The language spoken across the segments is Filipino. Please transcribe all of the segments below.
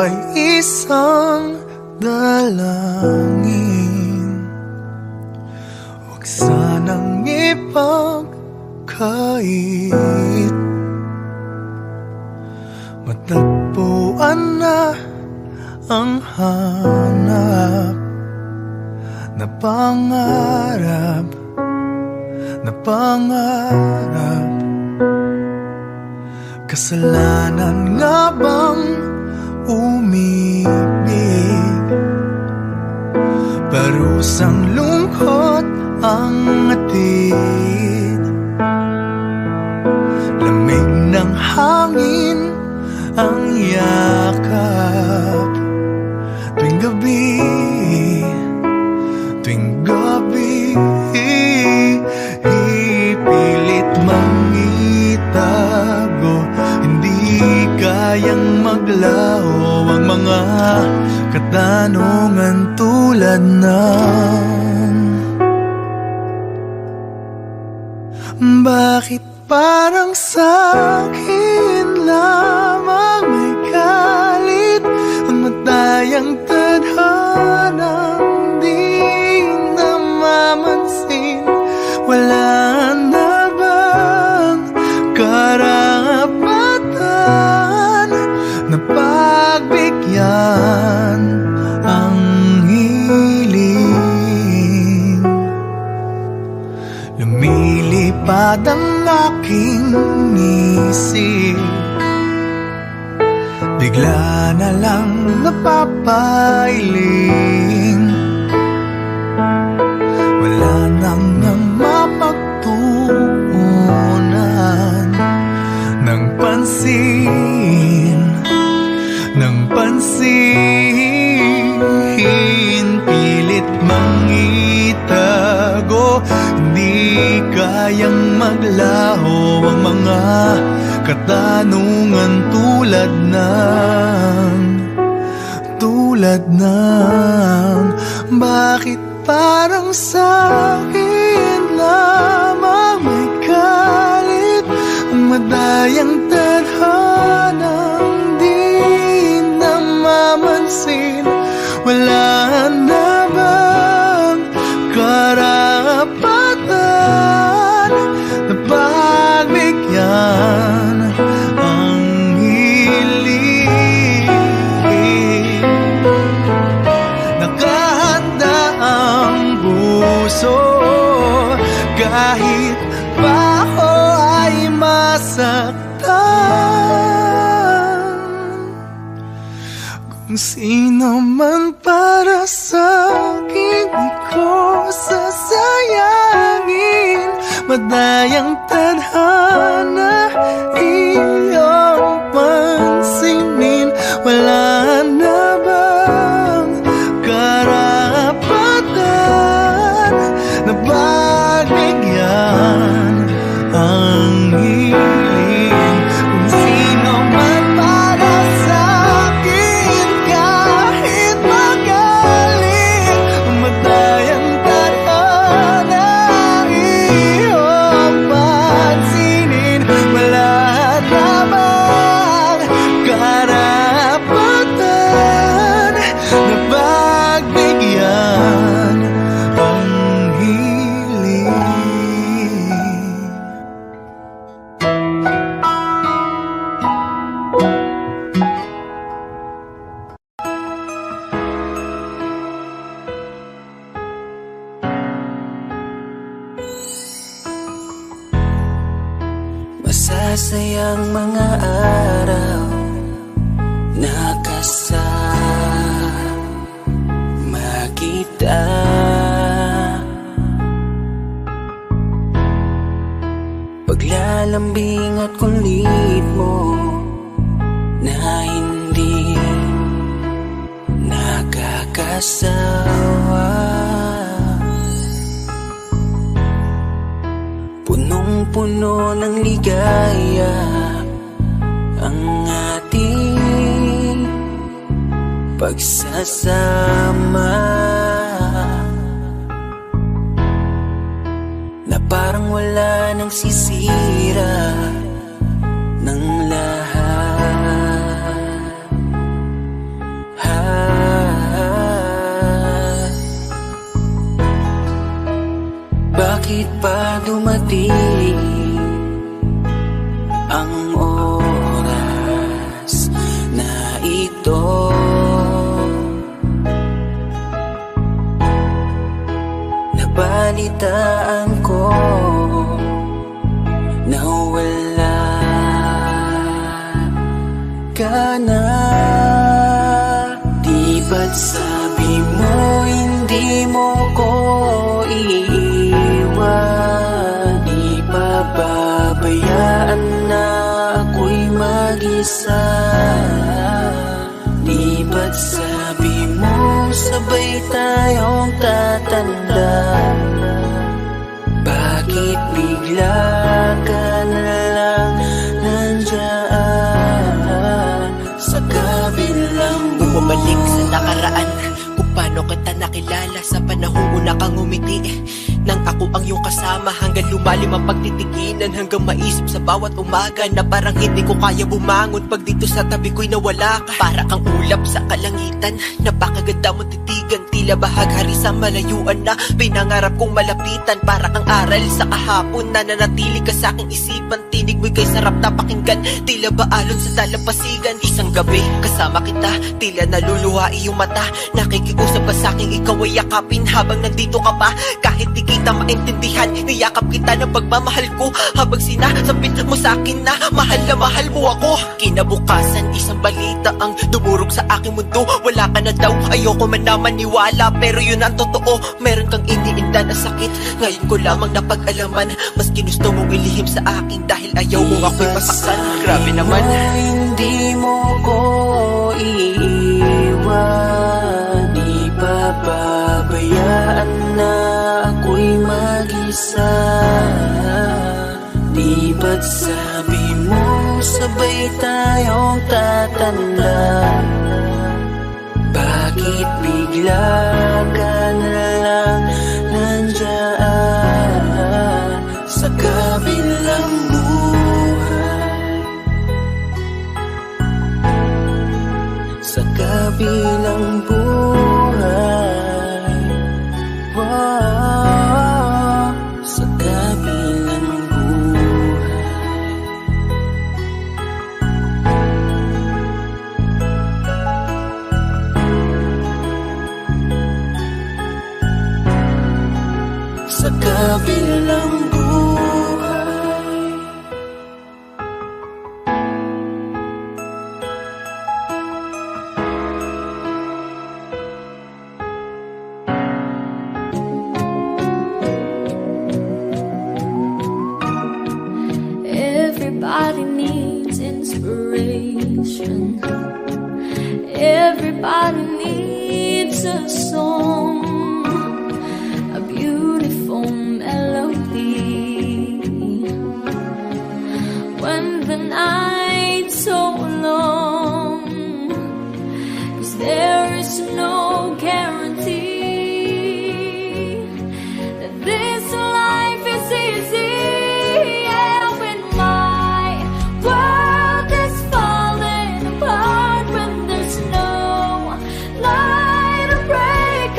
ay isang dalangin. Huwag sanang ipagkait, matagpuan na ang hanap na pangarap, na pangarap. Kasalanan nga bang umibig? Parusang lungkot ang atid, lamig ng hangin ang yakap. Tuwing gabi, tuwing gabi, ipilit mangitago. Hindi kayang maglaho ang mga katanungan tulad ng bakit parang sa'kin lamang may galit ang matayang tadhanang di namamansin? Wala na bang karapatan na pagbigyan ang hiling? Lumilipad ang aking isip, bigla na lang napapailing. Wala nang mapagtuunan ng pansin, ng pansin. Pilit mangitago, hindi kayang maglaho ang mga katanungan tulad ng bakit parang sa'kin lamang may galit ang madayang tadhanang di namamansin? Wala na bang karapatan na pagbigyan ang hiling? Nakahanda ang puso kahit pa ako ay masaktan. Kung sino man para sa'kin, di ko sasayangin. Madayang tadhana, iyong pansinin. Wala na bang karapatan na pagbigyan ang hiling? Kung sino man para sa'kin, kahit magaling, madayang tadhana, iyong pansinin. Wala na bang karapatan na pagbigyan ang hiling? Masasayang mga araw na kasama kita. Paglalambing at kulit mo na hindi nakakasawa. Punong-puno ng ligaya ang ating pagsasama, na parang wala nang sisira ng lahat. Bakit pa dumating ang oras na ito? Nabalitaan ko na wala ka na. Di ba't sabi mo hindi mo ko iiwan? Di pa babayaan na ako'y mag-isa? Di ba't sabi mo sabay tayong tatanda? Bakit bigla ka na lang nandyan sa kabilang buhay? Bumalik sa nakaraan, kung paano kita nakilala sa panahong una kang umiti. Nang ako ang iyong kasama, hanggang lumalim ang pagtitiginan, hanggang maisip sa bawat umaga na parang hindi ko kaya bumangon pag dito sa tabi ko'y nawala ka. Para kang ulap sa kalangitan, napakaganda mong titigan, tila bahaghari sa malayuan na pinangarap kong malapitan. Para kang aral sa kahapon na nanatili ka sa aking isipan, tinig mo'y kay sarap na pakinggan, tila ba alon sa dalampasigan. Isang gabi kasama kita, tila naluluha iyong mata, nakikiusap ka sa aking ikaw ay yakapin habang nandito ka pa. Kahit di kita maintindihan, niyakap kita ng pagmamahal ko, habang sinasabit mo sa akin na mahal mo ako. Kinabukasan, isang balita ang dumurog sa aking mundo. Wala ka na daw, ayoko man na maniwala, pero yun ang totoo. Meron kang iniinda na sakit, ngayon ko lamang napag-alaman. Mas ginusto mong ilihim sa akin dahil ayaw mo ako'y masaktan. Grabe naman. Hindi mo ko iiwan, di pa babayaan na ako'y mag-isa. Di ba't sabi mo sabay tayong tatanda? Bakit bigla ka na lang nandyan sa kabilang buhay? Sa kabilang buhay, wow, sa kabilang buhay. Sa kabilang buhay. Everybody needs inspiration. Everybody needs a song, a beautiful melody. When the night's so long, 'cause there is no guarantee that this life is easy. Yeah, when my world is falling apart, when there's no light to break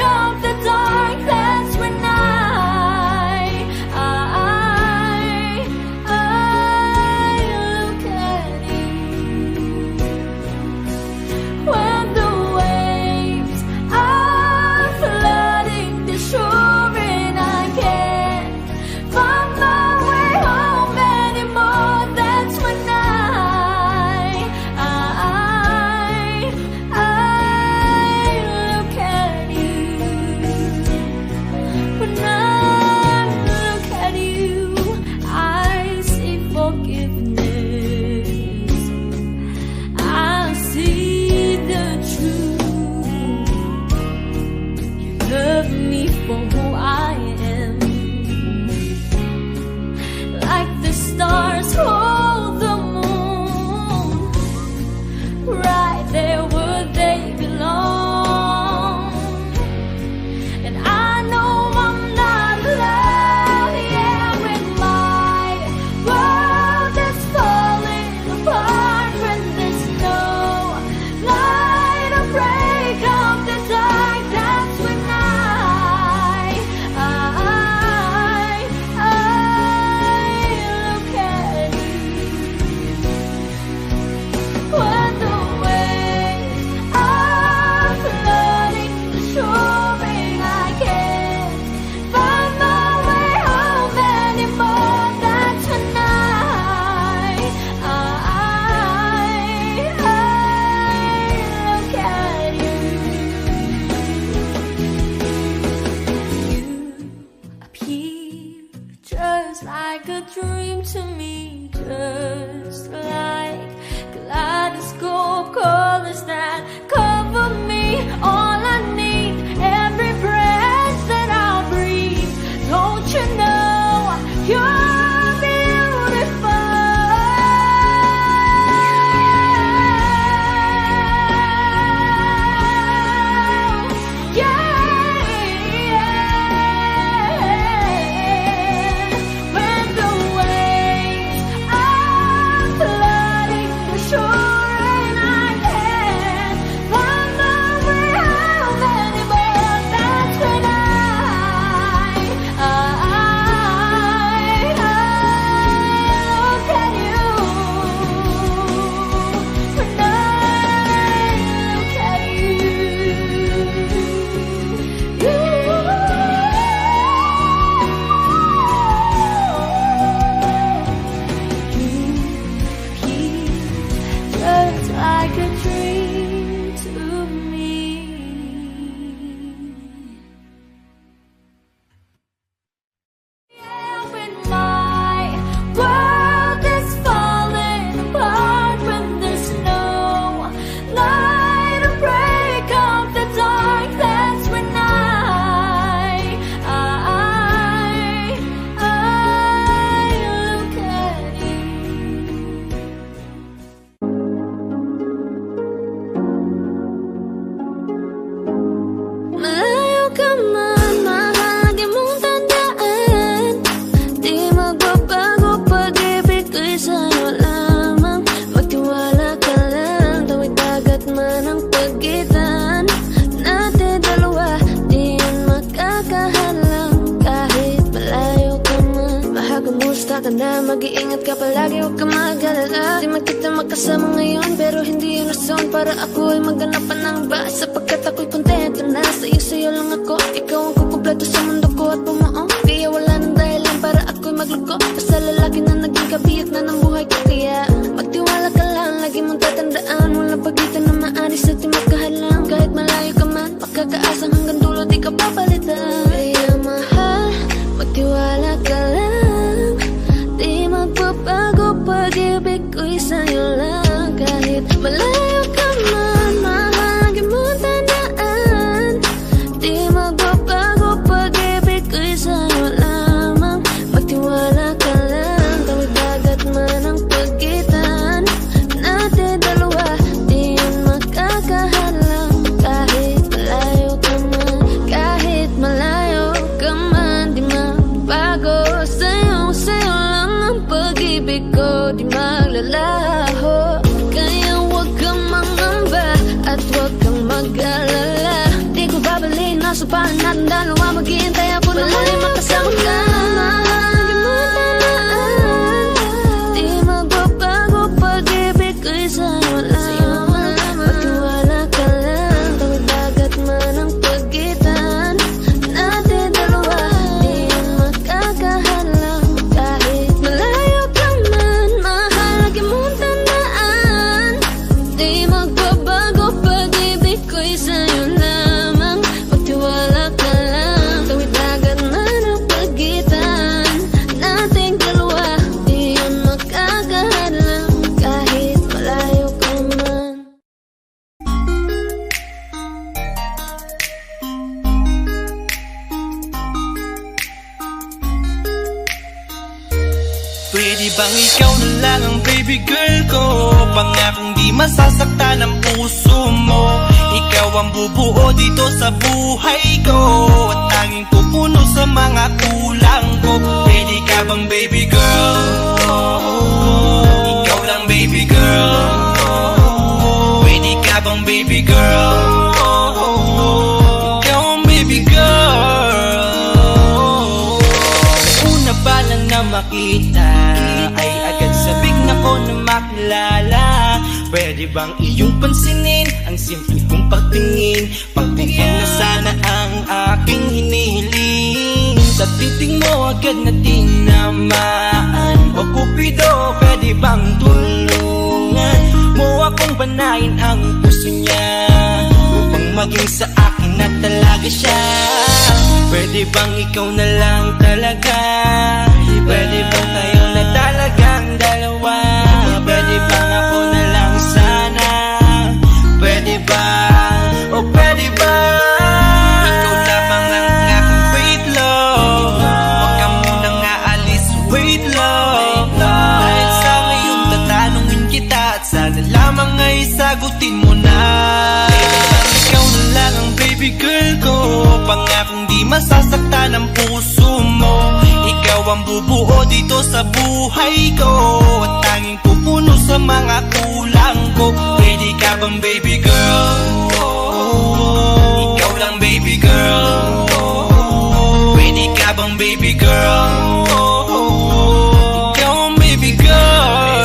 just like a dream to me, just like kaleidoscope colors that cover me. All I need, every breath that I breathe. Don't you know you're beautiful? Yeah. Mag-iingat ka palagi, huwag ka mag-alala. Di man kita makasama ngayon, pero hindi yun rason para ako ay maganapan ng iba. Sapagkat ako'y kontento na sa'yo lang ako. Ikaw ang kukumpleto sa mundo ko at bumuo. Kaya wala nang dahilan para ako'y magluko. Basta lalaki na naging kabiyak na ng buhay ko. Kaya magtiwala ka lang, lagi mong tatandaan. Walang pagitan na maaris at di magkahalang. Kahit malayo ka man, makakaasang hanggang dulo di ka papalitan. Kaya mahal, magtiwala ka lang. Di magbabago pag-ibig ko'y sa'yo lang. Kahit malayo ka man, mahal, lagi mong tandaan. Di magbabago pag-ibig ko'y sa'yo lamang. Magtiwala ka lang, tawid dagat man ang pagitan natin dalawa, di yun makakahalang. Kahit malayo ka man, kahit malayo ka man, di magbago sa'yo lang ang pag-ibig ko, di maglalaho. Kaya huwag kang mangamba at huwag kang mag-alala. Di ko babalik, nasa pahan natin dalawa. Maghihintay ako na muli makasama ka. Lagi mo tandaan, di magbabago pag-ibig ko'y sa'yo lang. Magtiwala ka lang, tawid dagat man ang pagitan natin dalawa, di yun makakahalang. Kahit malayo ka man, mahal, lagi mong tandaan. Di magbabago pag-ibig ko'y sa'yo lamang. Magtiwala ka lang, tawid dagat man ang pagitan nating dalawa, di yun makakahalang. Kahit malayo ka man. Pwede bang ikaw na lang ang baby girl ko? Pangakong di masasaktan ang puso mo. Ikaw ang bubuo dito sa buhay ko, at tanging pupuno sa mga kulang ko. Pwede ka bang baby girl? Ikaw lang baby girl. Pwede ka bang baby girl? Ikaw ang baby girl. Una pa lang na makita ay agad sabik na ko na makilala. Pwede bang iyong pansinin ang simple kong pagtingin? Pagbigyan na sana ang aking hinihiling. Sa titing mo agad na tinamaan. O Cupido, pwede bang tulungan mo akong banayin ang puso niya, upang maging sa akin na talaga siya? Pwede bang ikaw na lang talaga? Pwede ng puso mo. Ikaw ang bubuo dito sa buhay ko, at tanging pupuno sa mga kulang ko. Pwede ka bang baby girl? Ikaw lang baby girl. Pwede ka bang baby girl? Ikaw ang baby girl.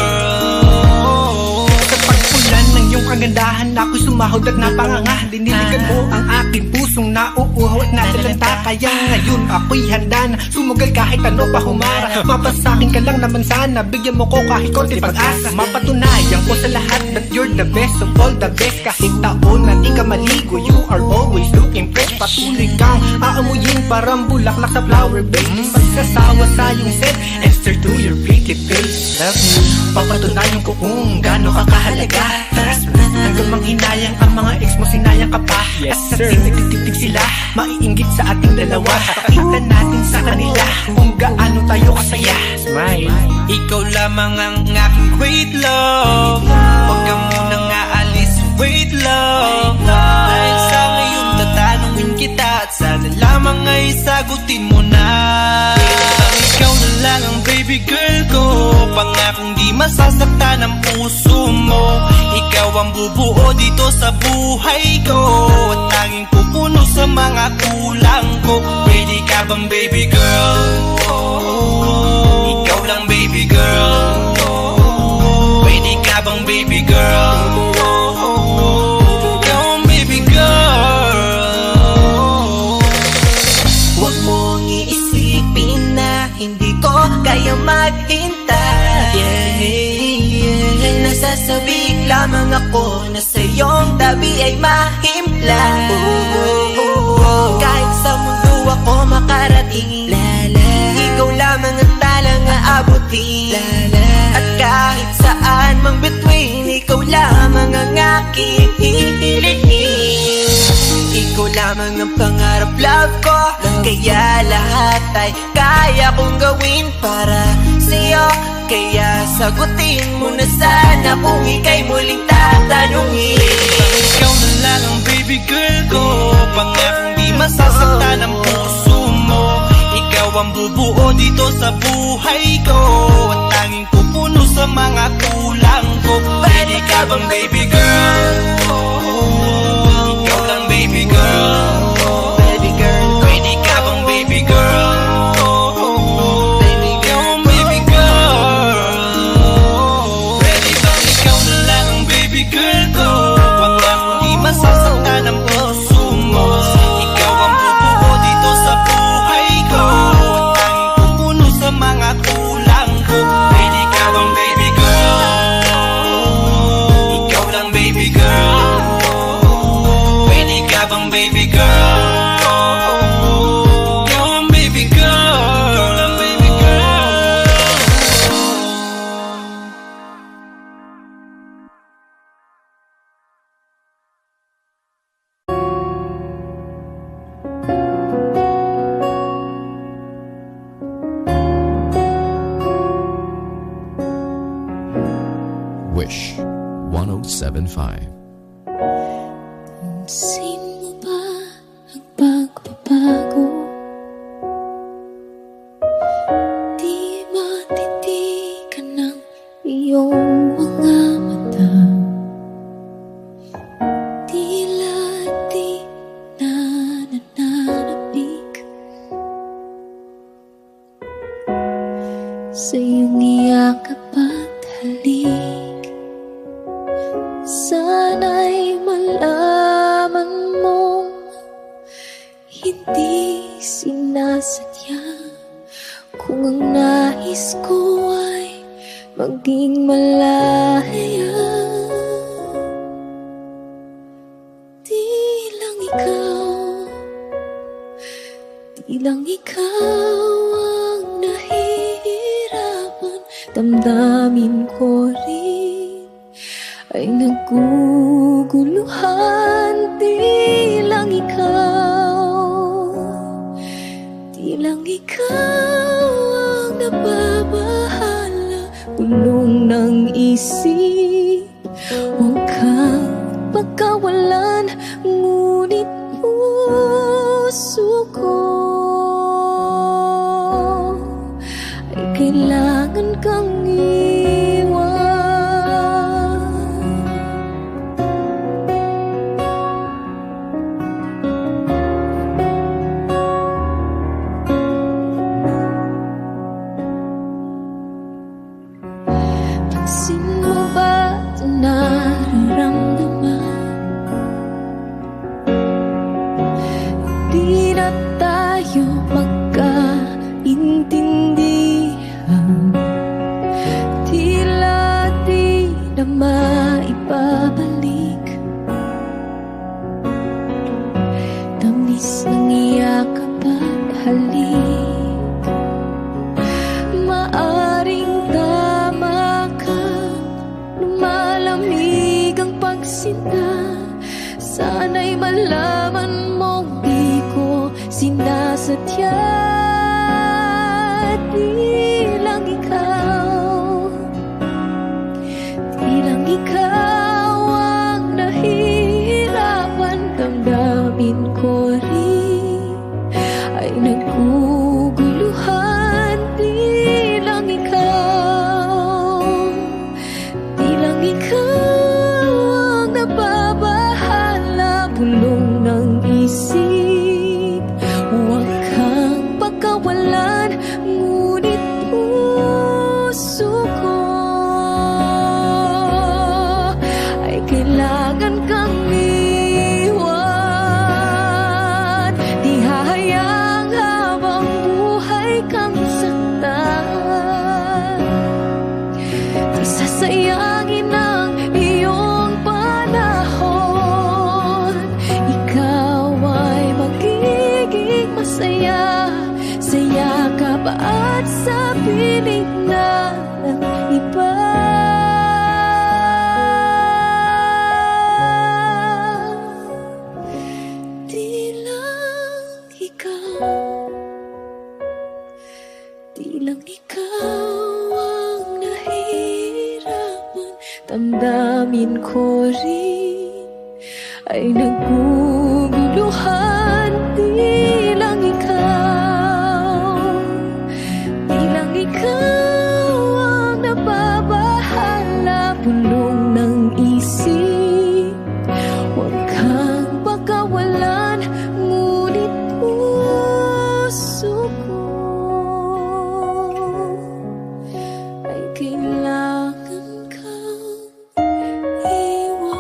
Sa pagpulan ng iyong kagandahan, ako'y sumahod at napanganga. Diniligan mo ang aking pusong nauuhaw at nadalanta. Kaya ngayon ako'y handa na sumugal kahit ano pa humara. Mapasakin ka lang naman sana, bigyan mo ko kahit konti pag-asa. Mapatunayan ko sa lahat that you're the best of all the best. Kahit taon na di ka maligo, you are always looking fresh. Patuloy kang aamuyin parang bulaklak sa flower base. Pagsasawa sa iyong set and stare to your pretty face. Love me, papatunayan ko kung gaano ka kahalaga. Trust me, hanggang manghinayang ang mga ex mo, sinayang ka pa. Yes sir, nagtitig sila, maiinggit sa ating dalawa. Pakita natin sa kanila kung gaano tayo kasaya. Smile. Ikaw lamang ang aking great love. Huwag kang munang aalis, wait love. Dahil sa ngayon tatanungin kita, at sana lamang ay sagutin mo na. Ikaw na lang ang baby girl ko, pangakong di masasaktan ang puso mo. Ikaw ang bubuo dito sa buhay ko, at tanging pupuno sa mga kulang ko. Pwede ka bang baby girl? Ikaw lang baby girl. Pwede ka bang baby girl? Ikaw ang baby girl. Huwag mong iisipin na hindi ko kaya maghintay. Nasasabik lamang ako na sa iyong tabi ay mahimpla. Kahit sa mundo ako makarating, ikaw lamang ang talang aabutin. At kahit saan mang between, ikaw lamang ang aking hihilihin. Ikaw lamang ang pangarap, love ko. Kaya lahat ay kaya kong gawin para sa'yo. Kaya sagutin mo na sana kung ika'y muling tatanungin. Ikaw na lang ang baby girl ko, pangakong di masasaktan ang puso mo. Ikaw ang bubuo dito sa buhay ko, at tanging pupuno sa mga kulang ko. Pwede ka bang baby girl? Ikaw lang baby girl. Baby girl, Pwede ka bang baby girl? Ikaw ang baby girl. Pwede bang ikaw na lang ang baby girl ko, pangakong di masasaktan ang puso mo. Ikaw ang bubuo dito sa buhay ko, at tanging pupuno sa mga kulang ko. Pwede ka bang baby girl? Ikaw lang baby girl. Pwede ka bang baby girl? Ikaw ang baby girl. Ikaw lang baby girl. Wish 1075. Pansin mo ba ang pagbabago? Di matitigan ng iyong mga mata. Tila di na nananabik sa iyong iyakap at halik. Sana'y malaman mo, hindi sinasadya. Kung ang nais ko ay maging malaya, di lang ikaw ang nahihirapan. Damdamin ko rin ay naguguluhan. Di lang ikaw ang nababahala. Bulong ng isip, huwag kang pagkawalan. Ngunit puso ko kailangan kang iwan. Pansin mo ba ito nararamdaman? Di na tayo magkaintindihan, tila di na maibabalik. Tamis ng iyakap at halik, maaring tama ka, lumalamig ang pagsinta. Sana'y malaman mong di ko sinasadya. Di lang ikaw, di lang ikaw ang nahihirapan. Damdamin ko rin ay naguguluhan. Di lang ikaw, di lang ikaw ang nababahala. Bulong ng isip, huwag kang pagkawalan, ngunit puso ko ay kailangan kang iwan. Di hahayang habang buhay kang saktan, di sasayangin ang iyong panahon. Ikaw ay magiging masaya sa yakap at sa piling na ng iba. Di lang ikaw, di lang ikaw ang nahihirapan. Damdamin ko rin ay naguguluhan. Di lang ikaw, di lang ikaw ang nababahala. Bulong ng isip, huwag kang pagkawalan, ngunit puso ko ay kailangan kang iwan.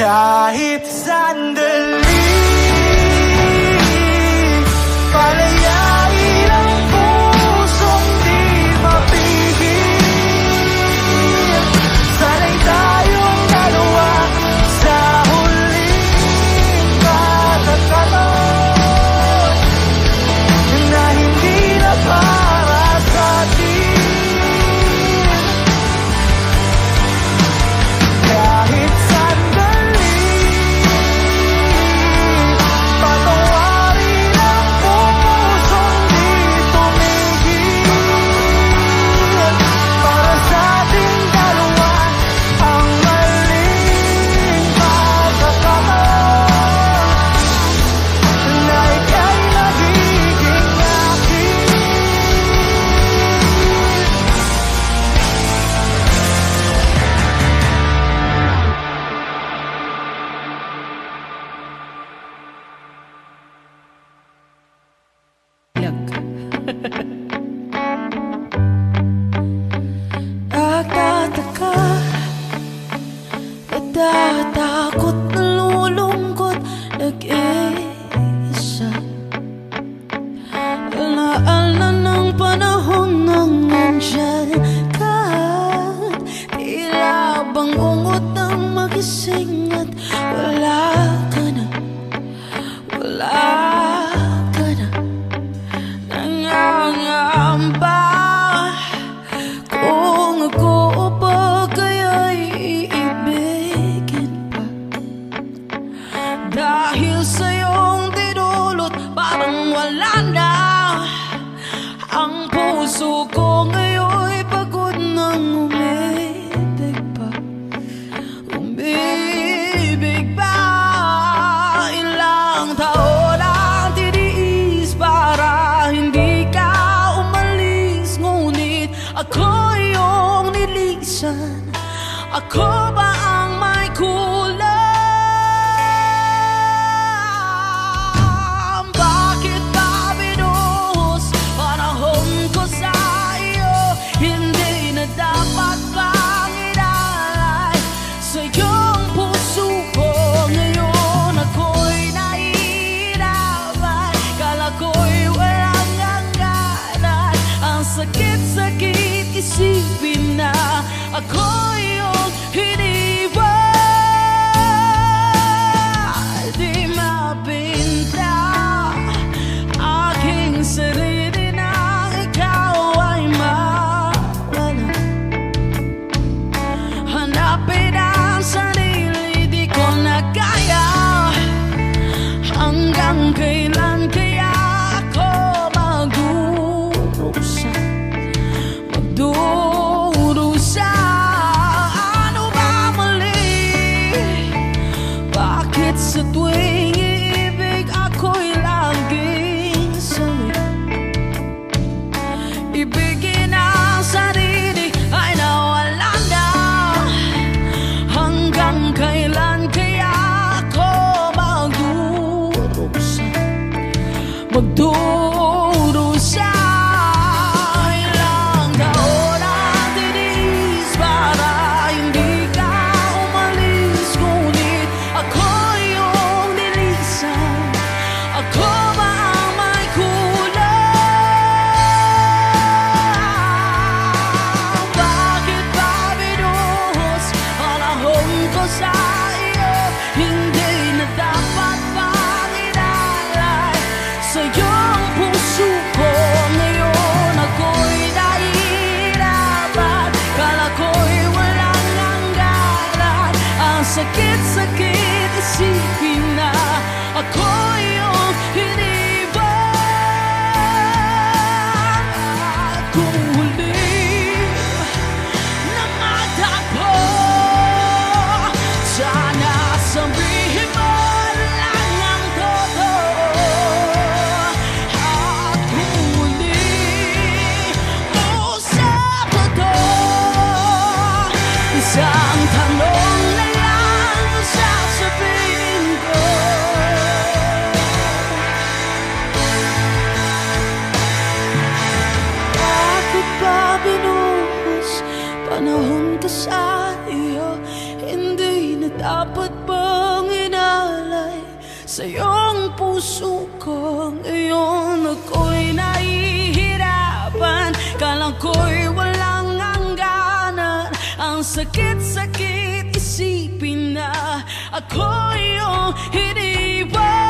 Kahit sandali, palayain ang pusong di mapigil. Sana'y tayong dalawa sa huling pagkakataon na hindi na para sa atin. Kahit sandali, patawarin ang pusong di tumigil. Para sa ating dalawa ang maling pagkakataon na ika'y nagiging akin. Nagtataka, natatakot, nalulungkot, nag-iisa. Alaala ng panahon nang nandyan ka. Tila bang ungot ng magising at wala ka na, wala ka na. Nangangamba kung ako pa kaya'y iibigin pa. Dahil sa iyong dinulot, parang wala na. Ang puso ko ngayon'y pagod nang umibig pa. Umibig pa. Ilang taon ang tiniis para hindi ka umalis. Ngunit ako iyong nilisan. Ako ba ang may kulang? Bakit ba binuhos panahon ko sa iyo? Hindi na dapat bang inalay sa iyong puso ko? Ngayon ako'y nahihirapan. Kala ko'y walang hangganan. Ang sakit-sakit isipin na ako iyong hiniwan. Di mapinta aking sarili na ikaw ay mawala. Hanapin ang sarili, di ko na kaya. Hanggang kailan kaya ako magdurusa? Magdurusa. Ano ba mali? Bakit sa tuwing iibig ako'y laging sali? Ibigin ang sarili ay nawala na. Hanggang kailan kaya ako magdurusa? Magdurusa. Ilang taon ang tiniis para hindi ka umalis. Ngunit ako iyong nilisan. Ako ba ang may kulang? Bakit ba binuhos panahon ko sa iyo? Hindi na dapat bang inalay sa iyong puso ko? Ngayon ako'y nahihirapan. Kala ko'y walang hangganan. Ang sakit-sakit isipin na ako iyong hiniwan. Kung huli na matagpo, sana sabihin mo lang ang totoo. At kung huli mo sa totoo, isang tanong na lang sasabihin ko. Bakit ba binuhos panahon ko sa iyo? Hindi na dapat bang inalay sa iyong puso ko? Ngayon ako'y nahihirapan, kalang ko'y walang hangganan. Ang sakit-sakit isipin na ako yung hiniwan.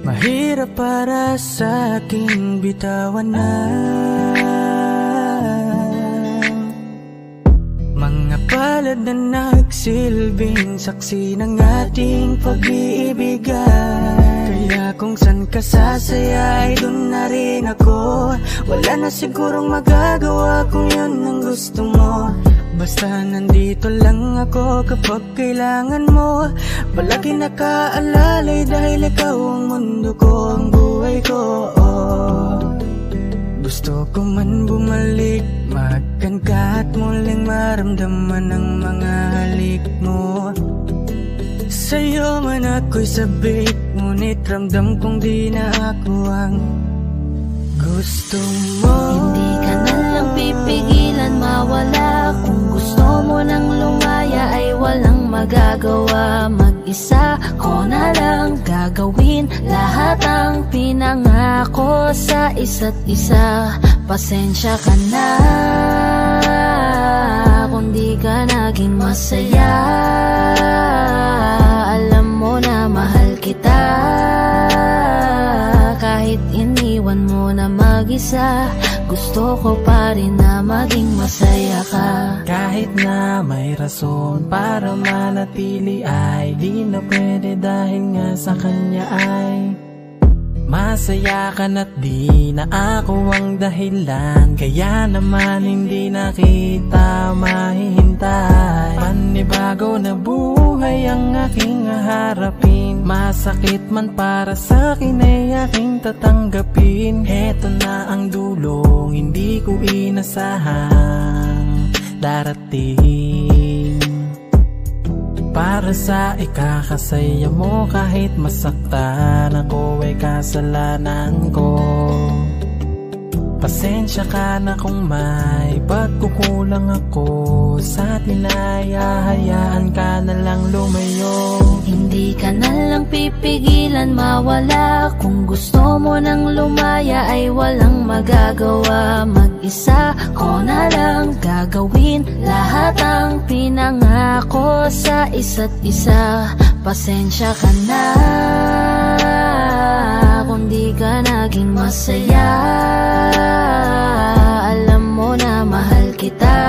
Mahirap para sa aking bitawan na mga palad na nagsilbing saksi ng ating pag-iibigan. Kaya kung san ka sasaya ay dun na rin ako. Wala na sigurong magagawa kung yun ang gusto mo. Basta nandito lang ako kapag kailangan mo. Palagi nakaalalay dahil ikaw ang mundo ko, ang buhay ko. Gusto ko man bumalik, magkan ka at muling maramdaman ang mga halik mo. Sa'yo man ako'y sabik, ngunit ramdam kong di na ako ang gusto mo. Hindi ka na lang pipigilan mawala. Kung gusto mo nang lumaya ay walang magagawa. Mag-isa ko na lang gagawin lahat ang pinangako sa isa't isa. Pasensya ka na kung di ka naging masaya. Alam mo na mahal kita, kahit iniwan mo na mag-isa. Gusto ko pa rin na maging masaya ka. Kahit na may rason para manatili ay di na pwede dahil nga sa kanya ay masaya ka na't di na ako ang dahilan. Kaya naman hindi na kita mahihintay. Panibago na buhay ang aking haharapin. Masakit man para sa'kin ay aking tatanggapin. Heto na ang dulong hindi ko inasahang darating. Para sa ikakasaya mo kahit masaktan ako ay kasalanan ko. Pasensya ka na kung may pagkukulang ako sa atin ay hahayaan ka na lang lumayo. Hindi ka na lang pipigilan mawala. Kung gusto mo nang lumaya ay walang magagawa. Mag-isa ko na lang gagawin lahat ang pinangako sa isa't isa. Pasensya ka na kung di ka naging masaya. Alam mo na mahal kita,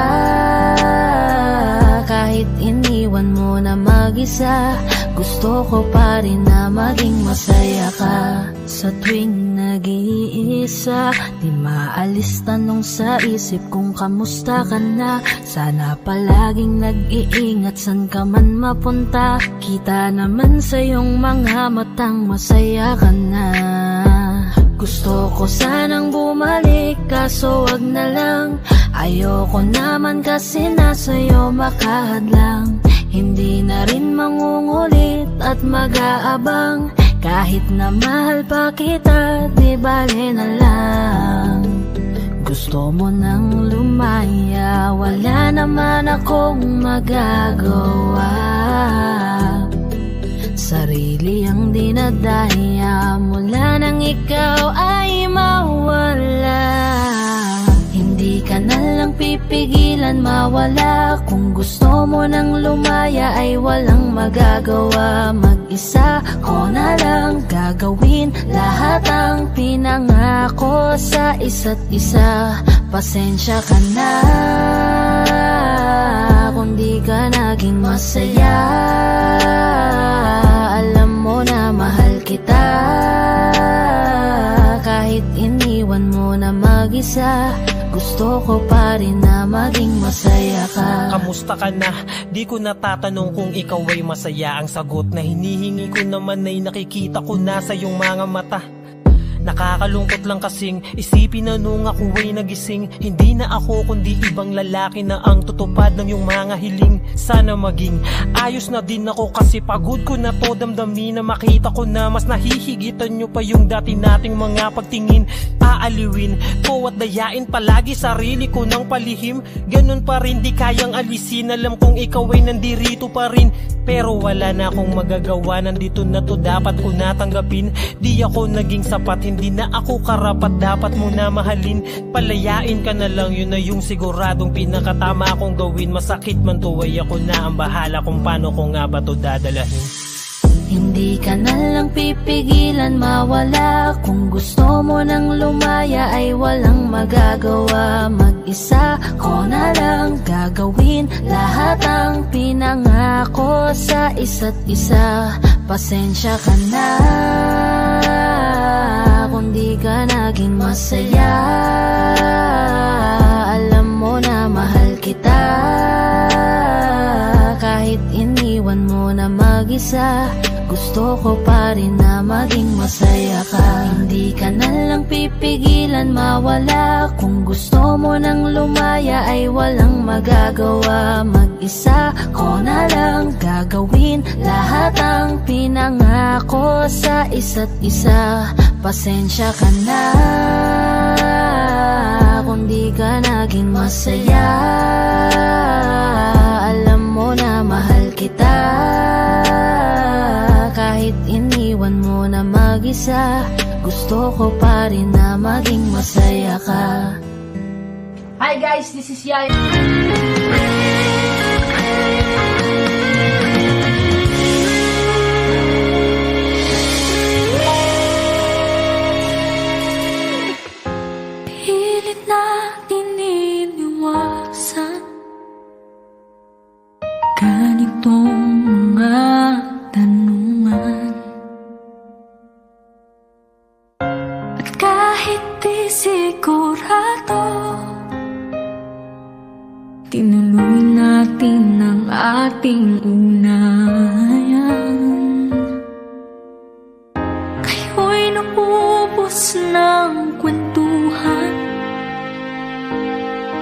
kahit iniwan mo na mag-isa. Gusto ko pa rin na maging masaya ka. Sa tuwing nag-iisa, di maalis tanong sa isip kung kamusta ka na. Sana palaging nag-iingat san ka man mapunta. Kita naman sa iyong mga matang masaya ka na. Gusto ko sanang bumalik kaso wag na lang. Ayoko naman kasi nasa'yo makahadlang. Hindi na rin mangungulit at mag-aabang. Kahit na mahal pa kita, di bale na lang. Gusto mo nang lumaya, wala naman akong magagawa. Sarili ang dinadaya mula nang ikaw ay mawala. Hindi ka na lang pipigilan mawala. Kung gusto mo nang lumaya ay walang magagawa. Mag-isa ko na lang gagawin lahat lahat ang pinangako sa isa't isa. Pasensya ka na kung di ka naging masaya. Alam mo na mahal kita, kahit iniwan mo na mag-isa. Gusto ko pa rin na maging masaya ka. Kamusta ka na? Di ko natatanong kung ikaw ay masaya. Ang sagot na hinihingi ko naman ay nakikita ko na sa iyong mga mata. Nakakalungkot lang kasing isipin na nung ako ay nagising, hindi na ako kundi ibang lalaki na ang tutupad ng iyong mga hiling. Sana maging ayos na din ako kasi pagod ko na to damdamin na makita ko na mas nahihigitan nyo pa yung dati nating mga pagtingin. Aaliwin ko at dayain palagi sarili ko ng palihim. Ganun pa rin di kayang alisin, alam kong ikaw ay nandirito pa rin. Pero wala na akong magagawa, nandito na to dapat ko natanggapin. Di ako naging sapat, hindi na ako karapat, dapat mo na mahalin. Palayain ka na lang, yun na yung siguradong pinakatama kong gawin. Masakit man to ay ako na ang bahala kung paano ko nga ba to dadalahin. Hindi ka na lang pipigilan mawala. Kung gusto mo nang lumaya ay walang magagawa. Mag-isa ko na lang gagawin lahat ang pinangako sa isa't isa. Pasensya ka na kung di ka naging masaya. Alam mo na mahal kita, kahit iniwan mo na mag-isa. Gusto ko pa rin na maging masaya ka. Hindi ka na lang pipigilan mawala. Kung gusto mo nang lumaya ay walang magagawa. Mag-isa ko na lang gagawin lahat ang pinangako sa isa't isa. Pasensya ka na kung di ka naging masaya. Alam mo na mahal kita, kahit iniwan mo na mag-isa. Gusto ko pa rin na maging masaya ka. Hi guys, this is Yai. Pilit natin iniwasan ganitong mga tanungan. At kahit di sigurado, tinuloy natin ang ating unayan. Kayo'y napupos ng kwentuhan,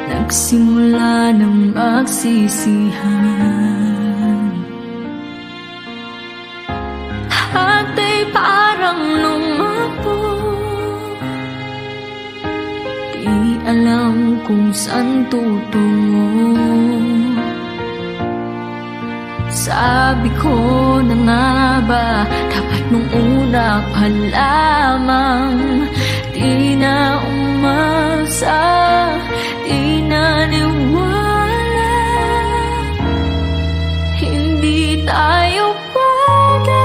nagsimula ng magsisihan. At ay parang lumabog, di alam kung saan tutungo. Sabi ko na nga ba, dapat nung una pa lamang. Di na umasa, di naniwala, hindi tayo bagay.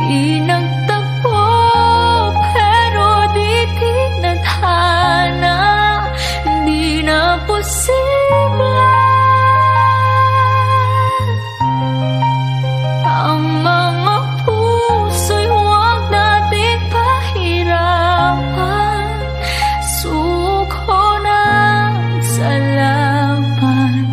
Pinagtagpo pero di tinadhana, hindi na posible. Ang mga puso'y huwag nating pahirapan. Suko na sa laban,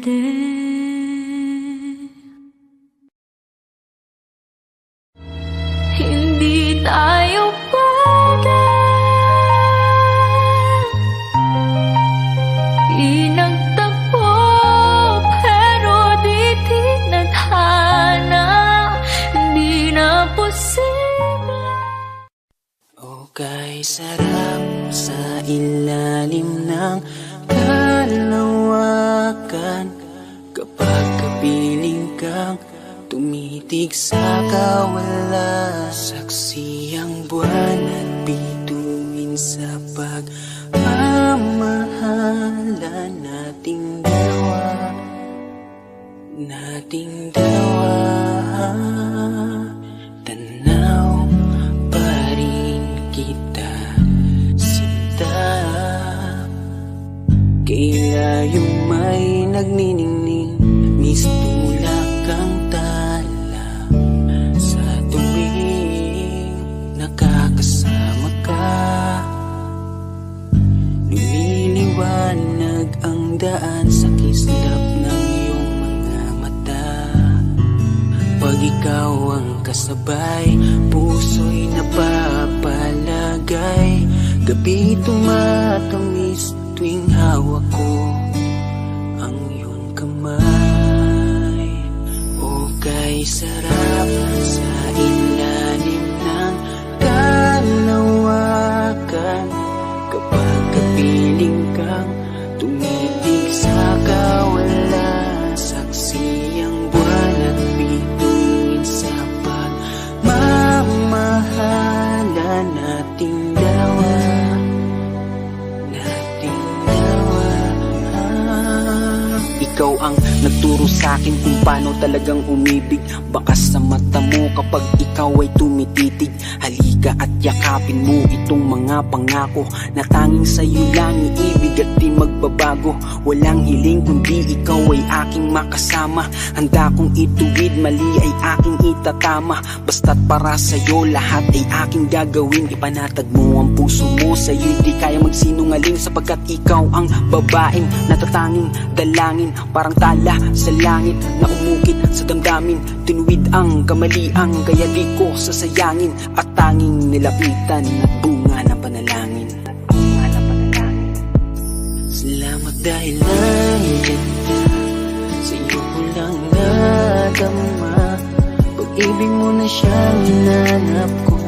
pwede. Hindi tayo pwede. Pinagtagpo pero di tinadhana. Hindi na posible. Okay, sarap sa ilalim ng kalawakan kapag kapiling kang tumitig sa kawala. Saksi ang buwan at bituin sa pagmamahala nating dalawa. Nating dalawa. Tanaw pa rin kita, sinta. Kailayong may nagniningning, mistulak ang tala. Sa tuwing nakakasama ka, lumiliwanag ang daan sa kislap ng iyong mga mata. Pag ikaw ang kasabay, puso'y napapalagay. Gabi tumatamis tuwing hawak ko ang iyong kamay. O kay sarap sa ilalim ng kalawakan kapag kapiling kang tumitig sa kawala. Saksi ang buwan at bituin sa pagmamahala nating dalawa. Ikaw ang nagturo sa akin kung paano talagang umibig. Baka sa mata mo kapag ikaw ay tumititig. Halika at yakapin mo itong mga pangako na tanging sa'yo lang iibig at di magbabago. Walang hiling kundi ikaw ay aking makasama. Handa kong ituwid, mali ay aking itatama. Basta't para sa'yo lahat ay aking gagawin. Ipanatag mo ang puso mo, sa'yo di kaya magsinungaling. Sapagkat ikaw ang babaeng natatanging dalangin. Parang tala sa langit na umukit sa damdamin. Tinuwid ang kamaliang kaya di ko sasayangin. At tanging nilapitan at bunga ng panalangin. Salamat dahil nandiyan ka. Sa iyo ko lang nadama. Pag-ibig mo na siyang hinanap ko.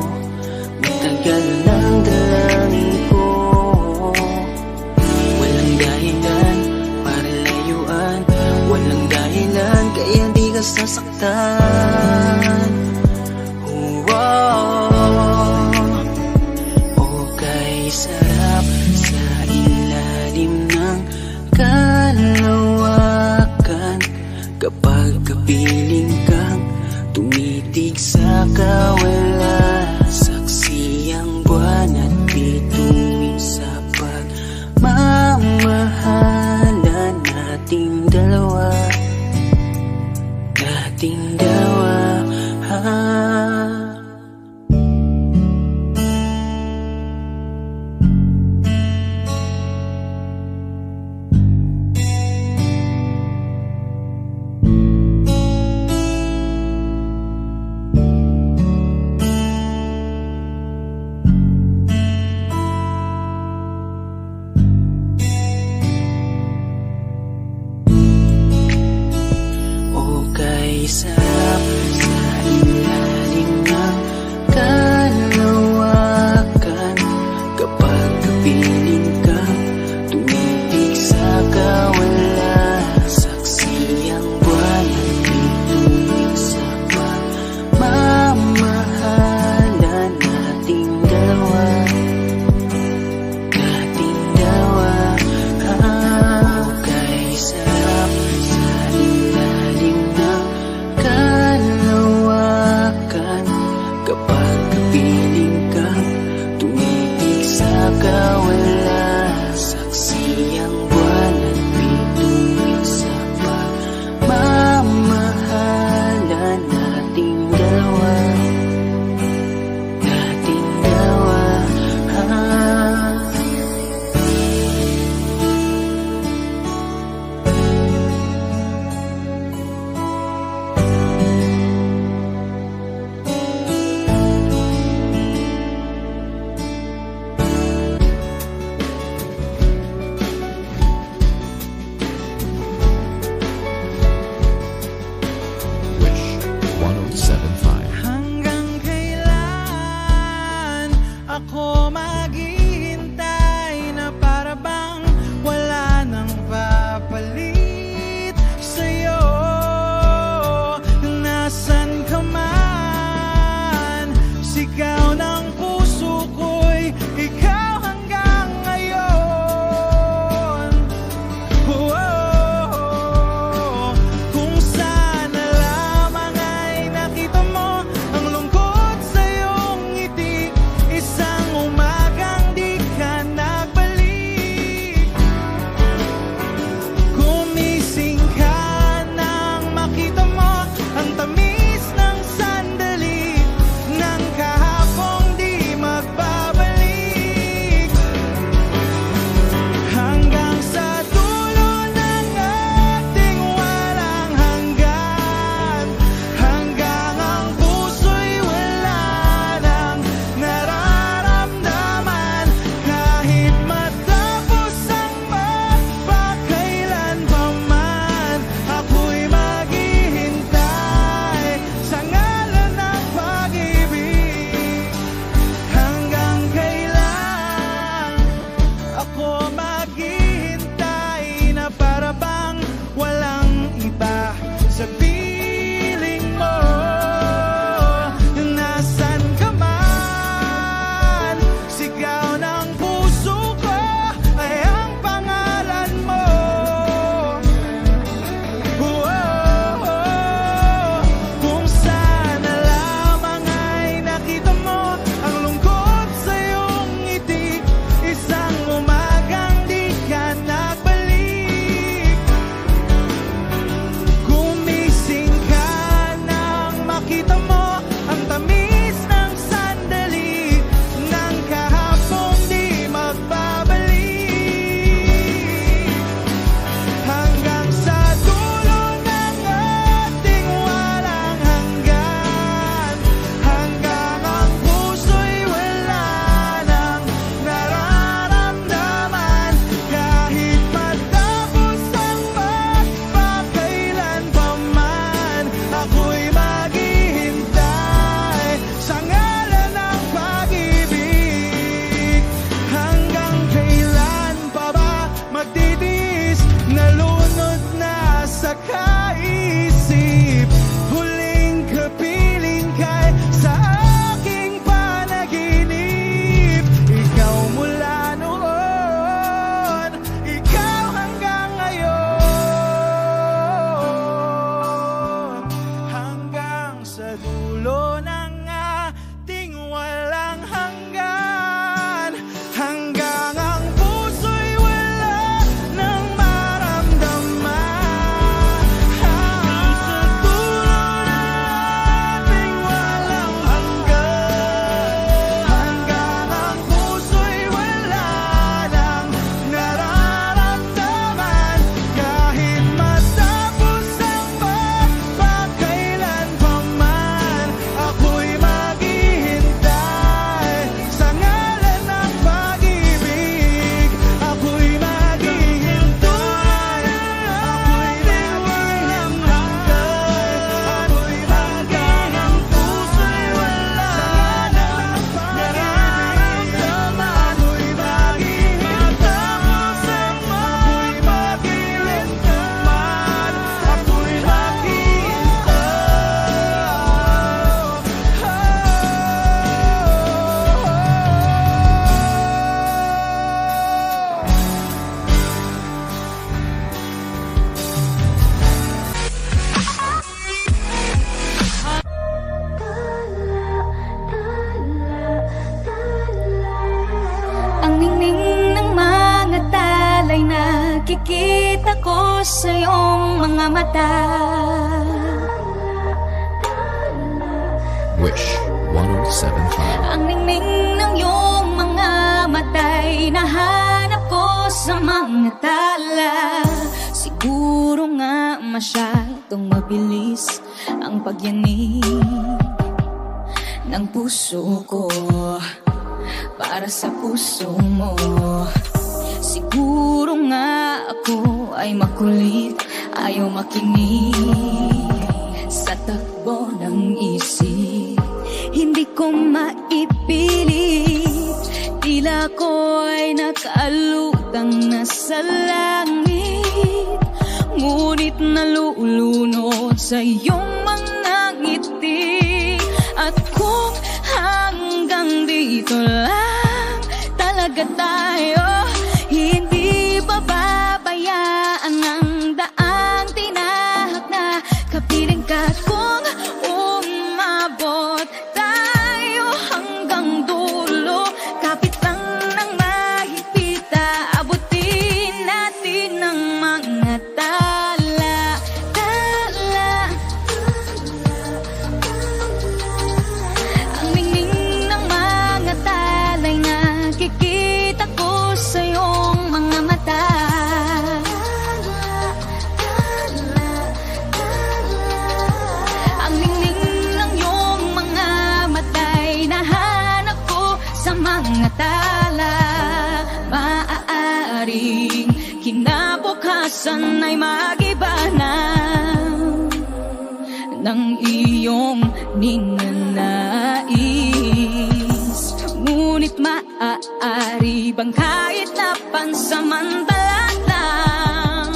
Matagal ng dalangin ko. Walang dahilan para layuan. Walang dahilan kaya di ka sasaktan. Okay, sarap sa ilalim ng kalawakan kapag kapiling kang tumitig sa kawala. Saksi ang buwan at bituin sa pagmamahala nating dalawa. Nating dalawa. Okay, sarap sa ilalim ng kalawakan kapag kapiling kang tumitig sa kawala. Saksi ang buwan at bituin sa pagmamahala nating dalawa. Nating dalawa. Okay, sarap sa ilalim ng kalawakan Kikita ko sa iyong mga mata. Wish 1075. Ang ningning ng iyong mga mata'y nahanap ko sa mga tala. Siguro nga masyadong mabilis ang pagyanig ng puso ko para sa puso mo. Siguro nga ako ay makulit, ayaw makinig sa takbo ng isip. Hindi ko maipilit, tila ko ay nakalutang na sa langit. Ngunit nalulunod sa iyong mga ngiti. At kung hanggang dito lang talaga tayo, hindi babayaan ang daang tinahak na kapiling ka. Kung umabot tayo hanggang dulo, kapit lang ng mahigpita, abutin natin ang mga tala. Ang ningning ng mga talay nakikita ko sa iyong mga mata. Ang ningning ng iyong mga mata'y nahanap ko sa mga tala. Maaaring kinabukasan ay mag-iba na ng iyong ninanais. Ngunit maaari bang kahit na pansamantala lang,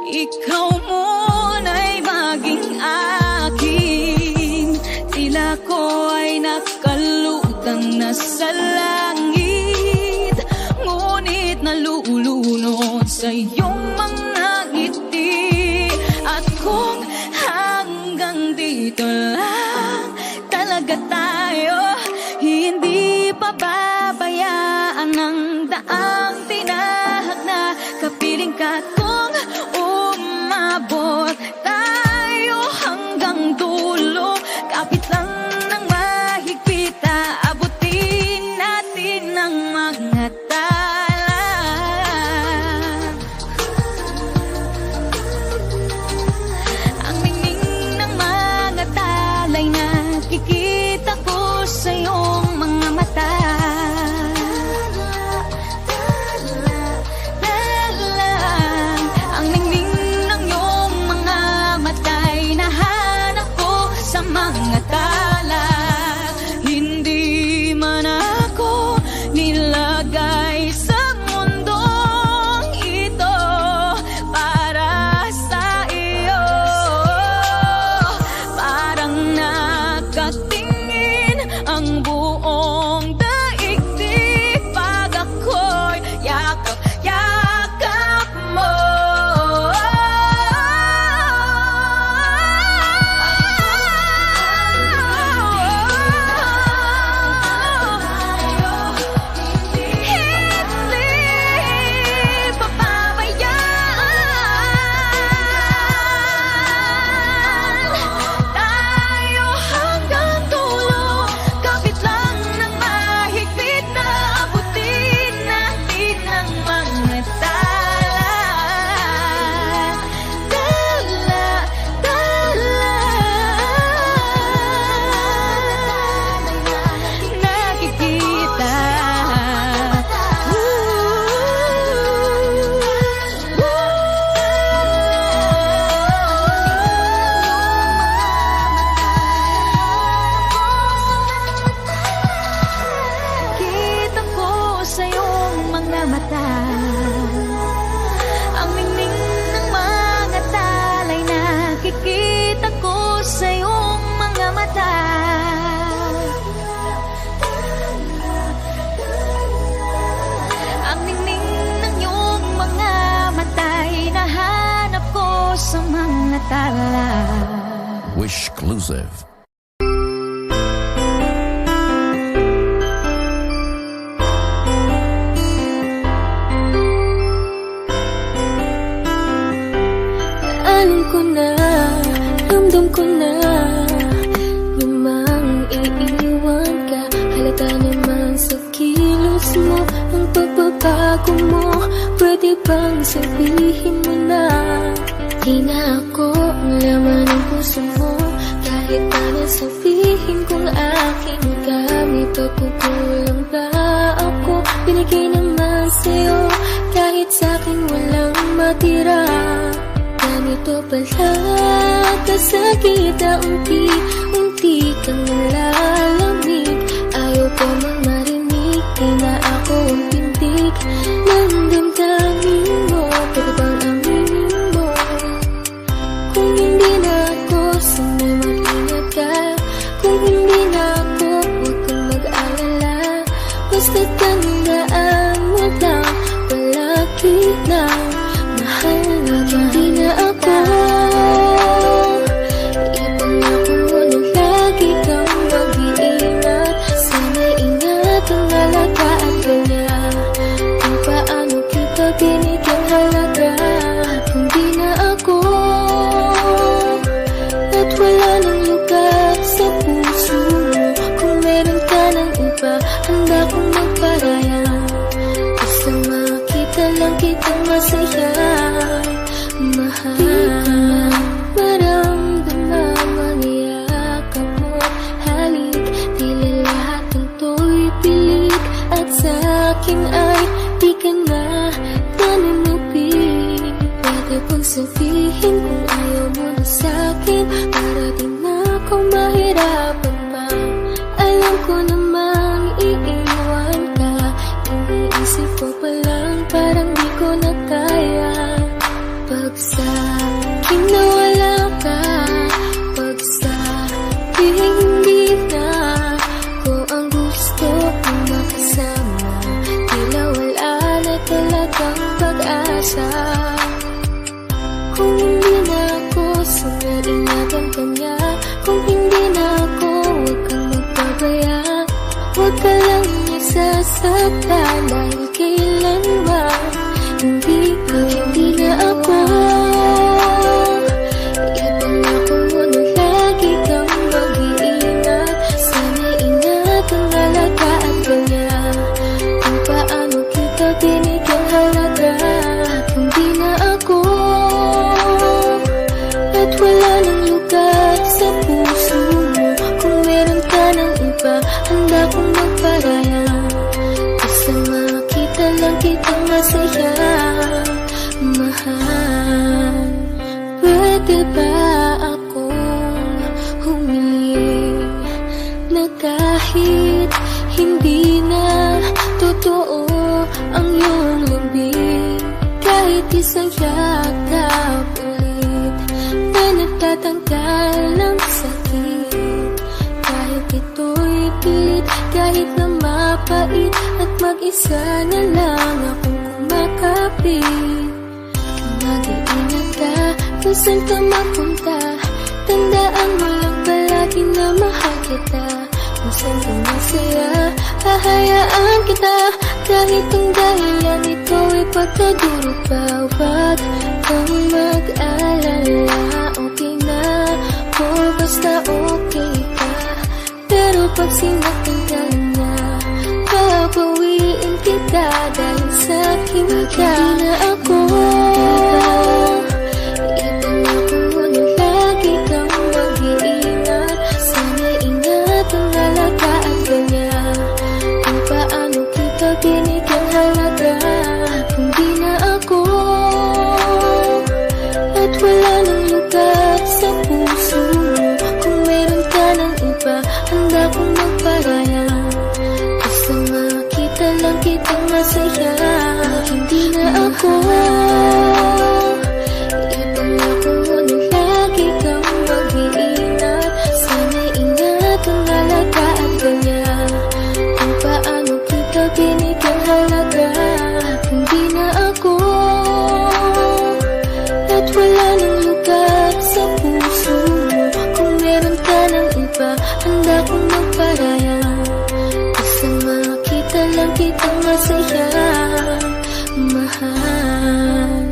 ikaw muna'y maging akin. Tila ko ay nakalutang na sa langit, ngunit nalulunod sa iyong mga ngiti. At kung hanggang dito lang talaga tayo, hindi pababayaan ang daang tinahak na kapiling ka. Kung umabot tayo hanggang dulo, kapit lang ng mahigpita, abutin natin ang mga tala. Ang ningning ng mga talay nakikita ko sa iyong mga mata. Ang ningning ng iyong mga mata'y nahanap ko sa mga tala. Hindi man ako nilagay sa mundong ito para sa iyo. Parang nakatingin ang buong daigdig pag ako'y yakap-yakap mo. Hindi papabayaan tayo hanggang dulo, kapit lang ng mahigpit na abutin natin ang mga tala. Nakikita. Kita ko sa iyong mga mata. Ang ningning ng mga talay nakikita ko sa iyong mga mata. Ang ningning ng iyong mga mata'y nahanap ko sa mga tala. Wish exclusive. Alam ko na, ramdam ko na, namang iiwan ka. Halata naman sa kilos mo, ang pagbabago mo. Pwede bang sabihin mo na di na ako ang laman ng puso mo? Kahit ano sabihin kung akin ka, may pagkukulang ba ako? Binigay naman sa'yo, kahit sa'kin walang matira. Ganito pala kasakita, unti-unti kang nalalamig. Ayaw ko mang marinig, di na ako ang pintig ng damdamin mo. Pwede bang aminin mo? Kung hindi na ako, sana mag-ingat ka. Kung hindi na ako, huwag kang mag-alala. Basta tandaan mo lang, palagi lang mahal na hindi na ako. Ipangako mo na lagi kang mag-iingat. Sana ingat ang alagaan ka niya. Kung paano kita binigyan halaga. Kung di na ako, at wala nang lugar sa puso mo. Kung meron ka ng iba, handa kong magparaya. Basta makita lang kitang masaya, mahal. Di ko na maramdaman ang yakap mo. Halik, tila lahat ng to'y pilit. At sa'kin ay di ka na nananapit. Pwede bang sabihin kung ayaw mo na sa'kin, para di na ako mahirapan pa. Alam ko namang iiwan ka. Iniisip ko pa lang, parang di ko na kaya. Pag sa'kin nawala ka, pag sa'kin hindi na ko ang gusto kong makasama. Tila wala na talagang pag-asa. Kung hindi na ako, sana ingatan ka niya. Kung hindi na ako, huwag kang magpabaya. Huwag ka lang niya sasaktan, dahil kailanman hindi na ako. Ipangako mo na lagi kang mag-iingat. Sana ingat ang alagaan ka niya. Kung paano kita binigyan halaga. Kung di na ako, at wala nang lugar sa puso mo. Kung meron ka ng iba, handa kong magparaya. Basta makita lang kitang masaya, mahal. Pwede ba akong humiling na kahit hindi na totoo ang iyong lambing? Kahit isang yakap ulit na nagtatanggal ng sakit. Kahit ito'y pilit, kahit na mapait, at mag-isa na lang akong kumakapit. Mag-iingat ka kung saan ka mapunta. Tandaan mo lang palagi na mahal kita. Kung saan ka masaya, hahayaan kita. Kahit ang dahilan ito ay pagkaduro pa. Huwag kang mag-alala, okay na ako, basta okay ka. Pero pag sinaktan ka na, babawiin kita dahil sa akin ka. Hindi na ako. Ipangako mo na lagi kang mag-iingat. Sana ingat ang alagaan ka niya. Kung paano kita binigyan halaga. Kung di na ako, at wala nang lugar sa puso mo. Kung meron ka ng iba, handa kong magparaya. Basta makita lang kitang masaya. Hindi na ako. Ipangako mo na lagi kang mag-iingat. Sana ingat ang alagaan ka niya. Kung paano kita binigyan halaga. Hindi na ako, at wala nang lugar sa puso mo. Kung meron ka ng iba, handa kong magparaya. Basta makita lang kitang masaya, mahal.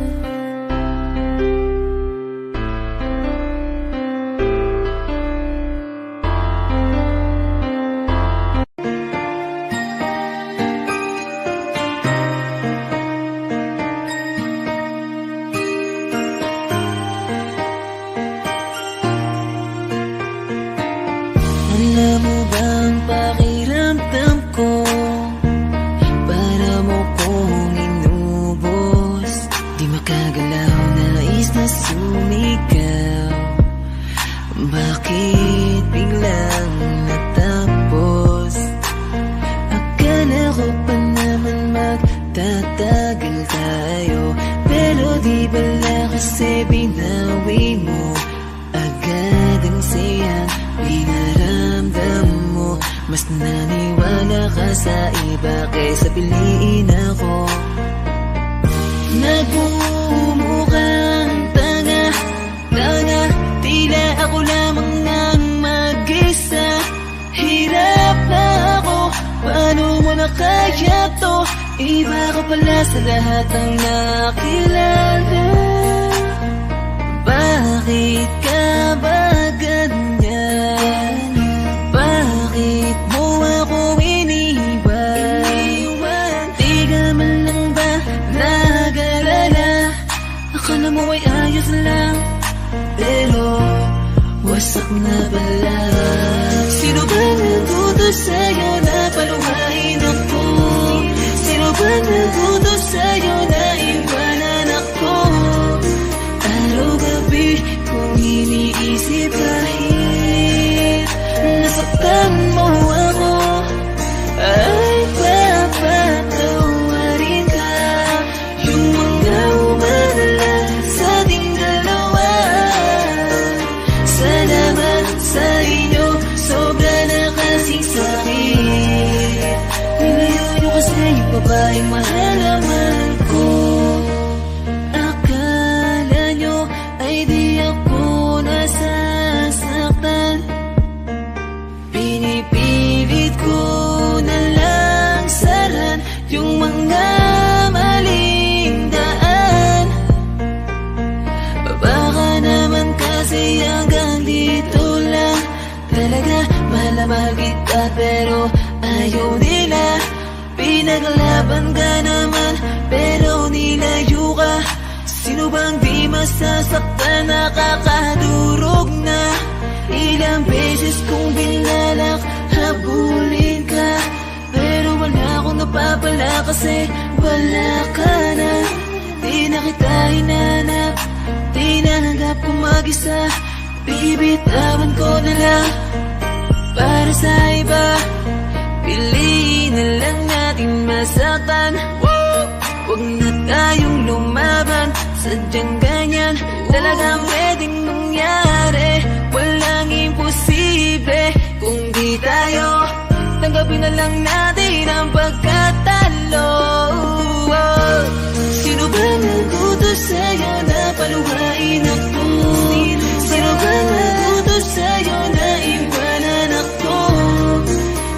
Bakit biglang natapos? Akala ko pa naman magtatagal tayo, pero di bala kasi binawi mo agad ang siyang pinaramdam mo. Mas naniwala ka sa iba kaysa piliin ako. Nagmumukhang tanga, tila ako lamang nang mag-isa. Hirap na ako, paano mo na kaya to? Iba ka pala sa lahat ang nakilala. Bakit ka ba ganyan? Bakit mo ako iniwan? Di ka man lang ba nag-alala? Akala mo ay ayos lang, pero wasak na pala. Sino ba nagtuto sa'yo na paluhain ako? Sino ba nagtuto sa'yo na iwanan ako? Araw-gabi kung iniisip kahit nasaktan mo ako, ay papatawarin ka. Yung mga umadala sa ating dalawa, salamat sa inyo, sobra na kasing sakit. Nilayo nyo kasi yung babaeng mahalaman ko. Akala nyo ay di ako nasasaktan. Pinipilit ko na lang saran yung mga maling daan. Baka naman kasi hanggang dito lang. Talaga mahal na mahal kita pero ayaw nila. Pinaglaban ka naman pero nilayo ka. Sino bang di masasaktan, nakakadurog na? Ilang beses kong binalak habulin ka, pero wala akong napapala kasi wala ka na. Di na kita hinanap, di nanggap kong mag-isa. Bibitawan ko na lang para sa iba. Piliin na lang natin masaktan. Huwag na tayong lumaban, sadyang ganyan talagang pwedeng mangyari. Walang imposible kung di tayo. Tanggapin na lang natin ang pagkatalo. Sino ba nagutos sa'yo na paluhain ako? Sino ba nagutos sa'yo na iwanan ako?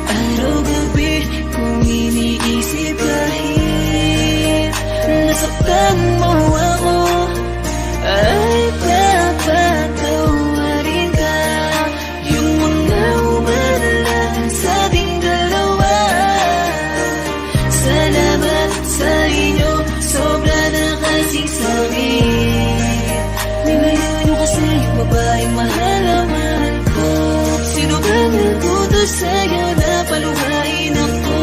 Araw-gabi kung iniisip kahit nasaktan mo ako, ay papatawarin ka. Yung mga umadala sa ating dalawa, salamat sa inyo, sobra na kasing sakit. Nilayo nyo kasi yung babaeng mahalaman ko. Sino ba nagutos sa'yo na paluhain ako?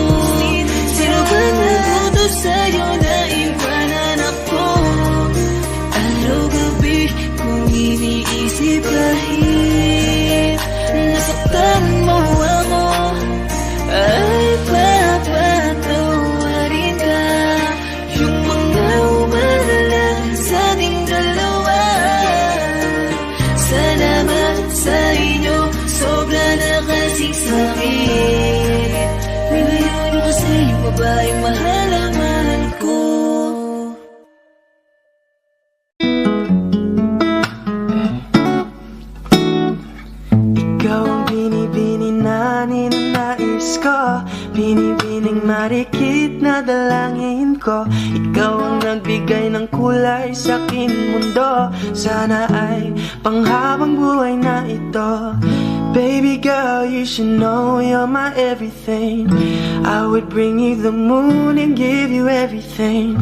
Sino ba nagutos sa'yo na iwanan ako? Araw-gabi kung iniisip kahit nasaktan mo ako, ay papatawarin ka. Yung mga umadala sa ating dalawa, salamat sa inyo, sobra na kasing sakit. Nilayo nyo kasi yung babaeng mahalaman ko. Ikaw ang binibini na ninanais ko, binibining marikit na dalangin ko. Ikaw ang nagbigay ng kulay sa aking mundo, sana ay panghabang buhay na ito. Baby girl, you should know you're my everything. I would bring you the moon and give you everything.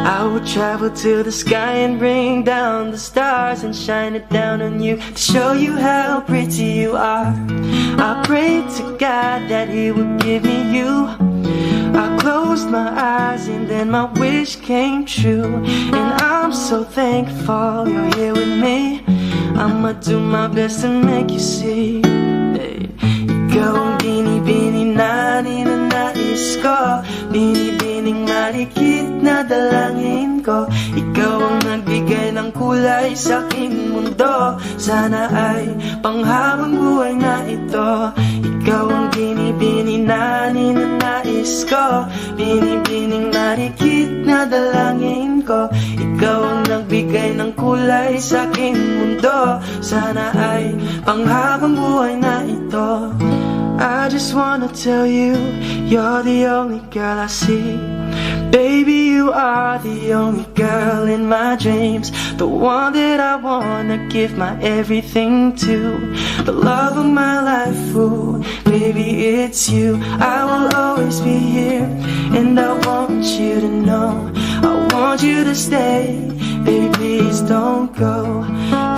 I would travel to the sky and bring down the stars and shine it down on you to show you how pretty you are. I prayed to God that He would give me you. I closed my eyes and then my wish came true. And I'm so thankful you're here with me. I'ma do my best to make you see. Hey. Ikaw ang binibini na ninanais ko, binibining marikit na dalangin ko. Ikaw ang nagbigay ng kulay sa aking mundo. Sana ay panghabang buhay na ito. Ikaw ang binibini na ninanais ko, binibining marikit na dalangin ko. Ikaw ang nagbigay ng kulay sa aking mundo. Sana ay panghabang buhay na ito. I just wanna tell you, you're the only girl I see. Baby, you are the only girl in my dreams, the one that I wanna give my everything to, the love of my life, ooh, baby, it's you. I will always be here, and I want you to know, I want you to stay, baby, please don't go.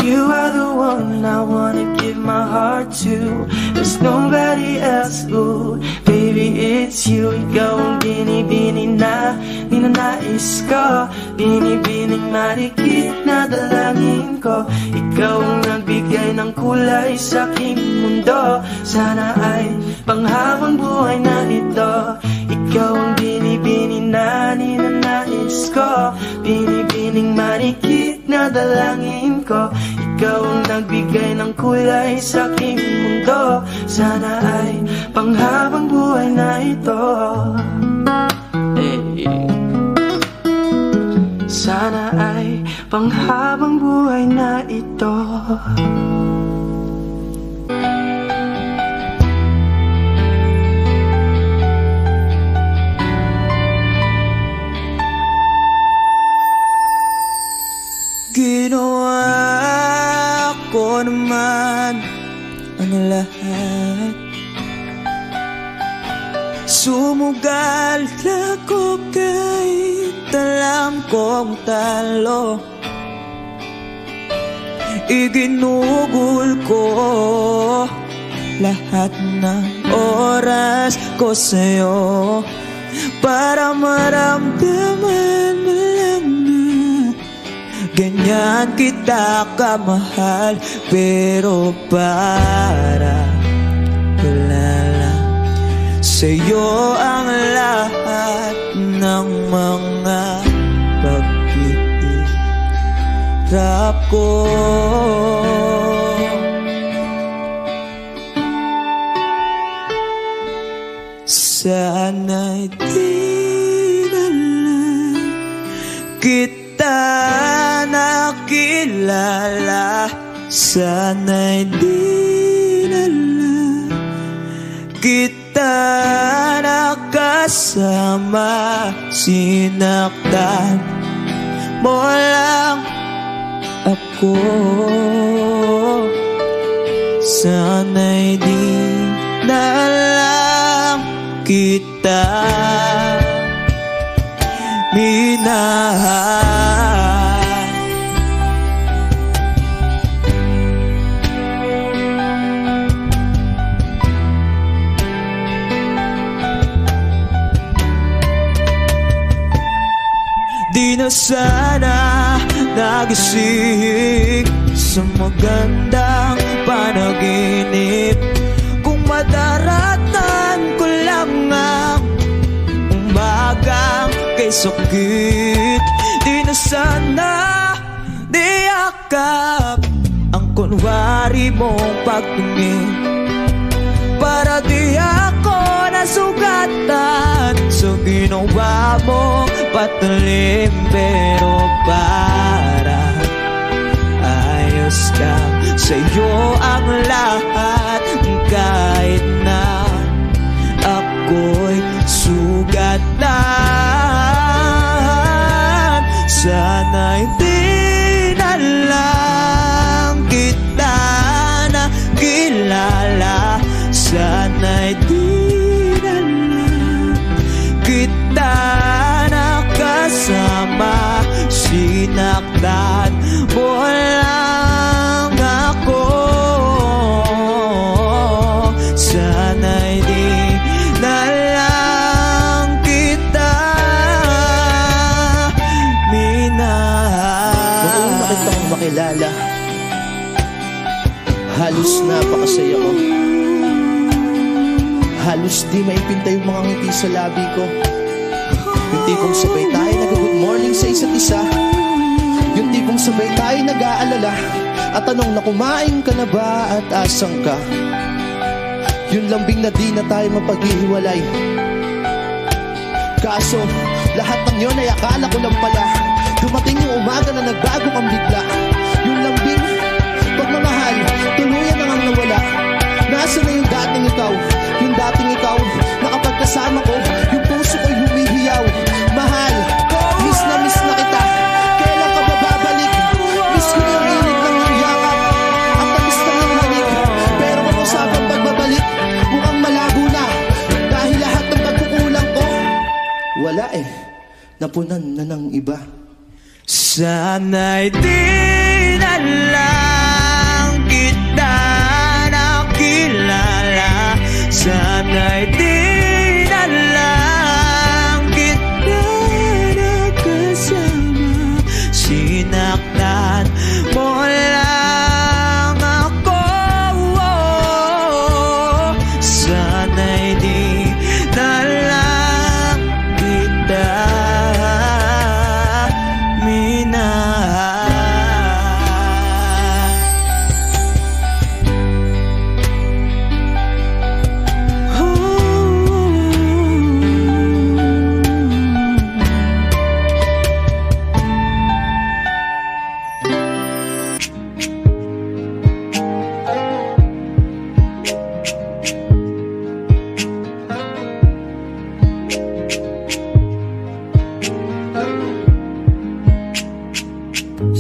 You are the one I wanna give my heart to, there's nobody else, ooh, baby, it's you. Ikaw ang binibini na ninanais ko, binibining marikit na dalangin ko. Ikaw ang nagbigay ng kulay sa aking mundo. Sana ay panghabang buhay na ito. Ikaw ang binibini na ninanais ko, binibining marikit na dalangin ko. Ikaw ang nagbigay ng kulay sa aking mundo. Sana ay panghabang buhay na ito. Sana ay panghabang buhay na ito. Ginawa ko naman ang lahat. Sumugal ako kahit alam kong talo. Iginugol ko lahat ng oras ko sa'yo para maramdaman mo lang na ganyan kita kamahal. Pero para wala lang sa'yo ang lahat ng mga paghihirap ko. Sana'y di na lang kita nakilala. Sana'y di na lang kita nakasama. Sinaktan mo lang ako. Sana'y di na lang kita minahal. Di na sana nagising sa magandang panaginip kung madaratan ko lang ang umagang kay sakit. Di na sana niyakap ang kunwari mong pagtingin para di ako nasugatan sa ginawa mong patalim. Pero para ayos lang sa'yo ang lahat kahit na ako'y sugatan. Sana'y di na lang kita nakilala. Sana'y di na lang kita nakasama. Sinaktan mo lang ako. Sana'y di na lang kita minahal. Noong makita kong makilala, Halos napakasaya ko. Halos di maipinta yung mga ngiti sa labi ko. Yung tipong sabay tayo nag-good morning sa isa't isa. Yung tipong sabay tayo nag-aalala at tanong na kumain ka na ba at asang ka. Yung lambing na di na tayo mapaghihiwalay. Kaso lahat ng yun ay akala ko lang pala. Dumating yung umaga na nagbago kang bigla. Yung lambing, pagmamahal, tuluyan na ngang nawala. Nasaan na yung dating ikaw? Yung dating ikaw, na kapag kasama ko, yung puso ko'y humihiyaw. Mahal, miss na kita. Kailan ka ba babalik? Miss ko yung init ng iyong yakap at tamis na ng halik. Pero kung usapang pagbabalik, mukhang malabo na. Dahil lahat ng pagkukulang ko, wala napunan na ng iba. Sana'y di na lang kita nakilala. Sana'y di na lang kita nakasama. Sinaktan mo lang ako. Sana'y di na lang kita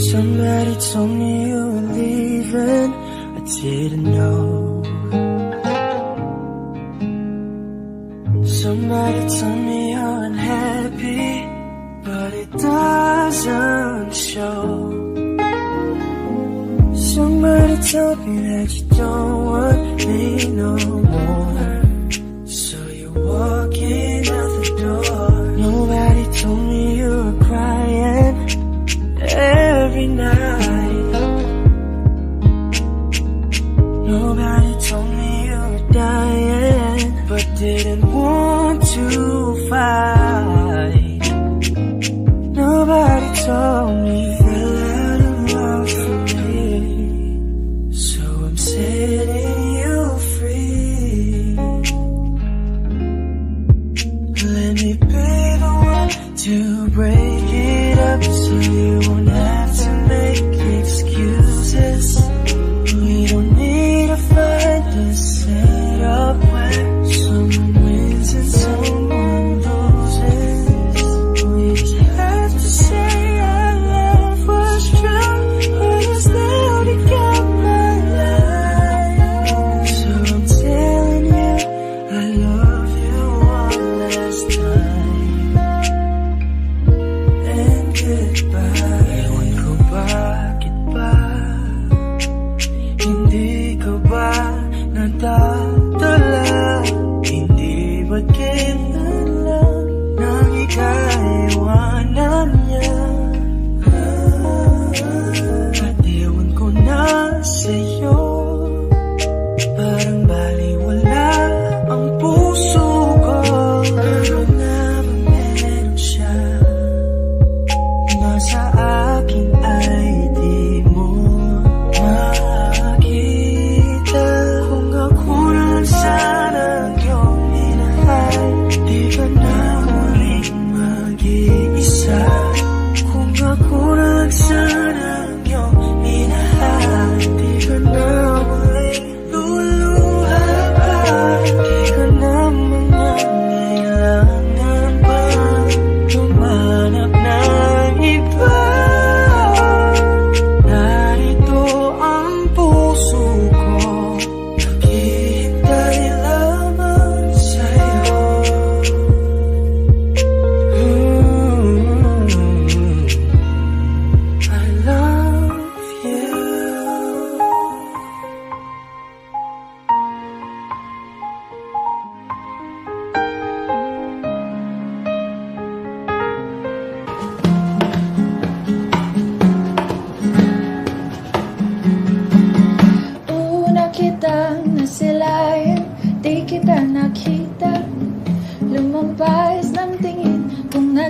Somebody told me you were leaving, I didn't know. Somebody told me you're unhappy, but it doesn't show. Somebody told me that you don't want me no more, so you're walking out the door. Nobody told me you were crying every night. Nobody told me you were dying, but didn't want to fight. Nobody told me you fell out of love for me, so I'm setting you free.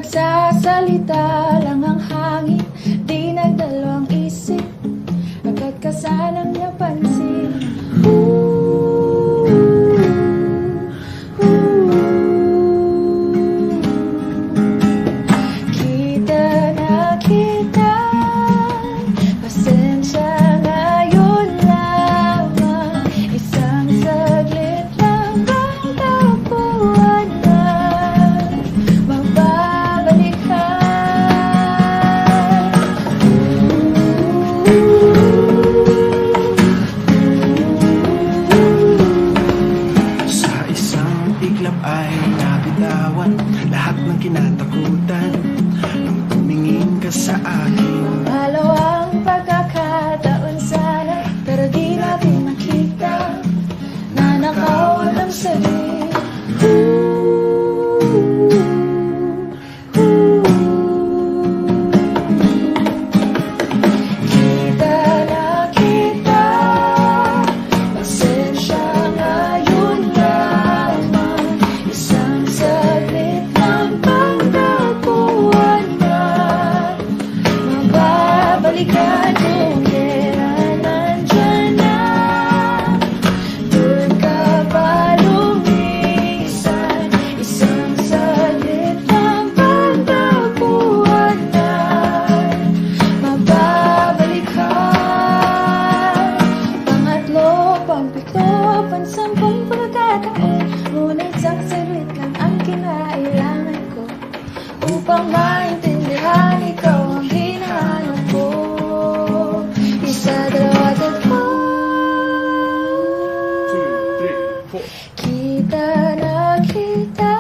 Nagsasalita lang ang hangin, di nagdalawang isip, agad ka sanang napansin. Kita na kita, pasensya ngayon lamang, isang saglit lang bang tapuan na magbabalik ka. Sa isang iglap ay nabitawan lahat ng kinatakutan nung tumingin ka sa akin. Malawang pagkakataon sana, pero di natin makita na nakawan ang sabi. Kita na kita, pasensya ngayon lamang, isang saglit lang pagkakuan na mababalikan kung kailan nandyan na. Doon ka pa lumisan, isang saglit lang pagkakuan na mababalikan. Pangatlo, pangpito, pansampung pagkakataon, ngunit isang saglit lang ang kinailangan ko upang maintindihan ikaw ang hinahanap ko. Isa, dalawa, tatlo. Kita na kita,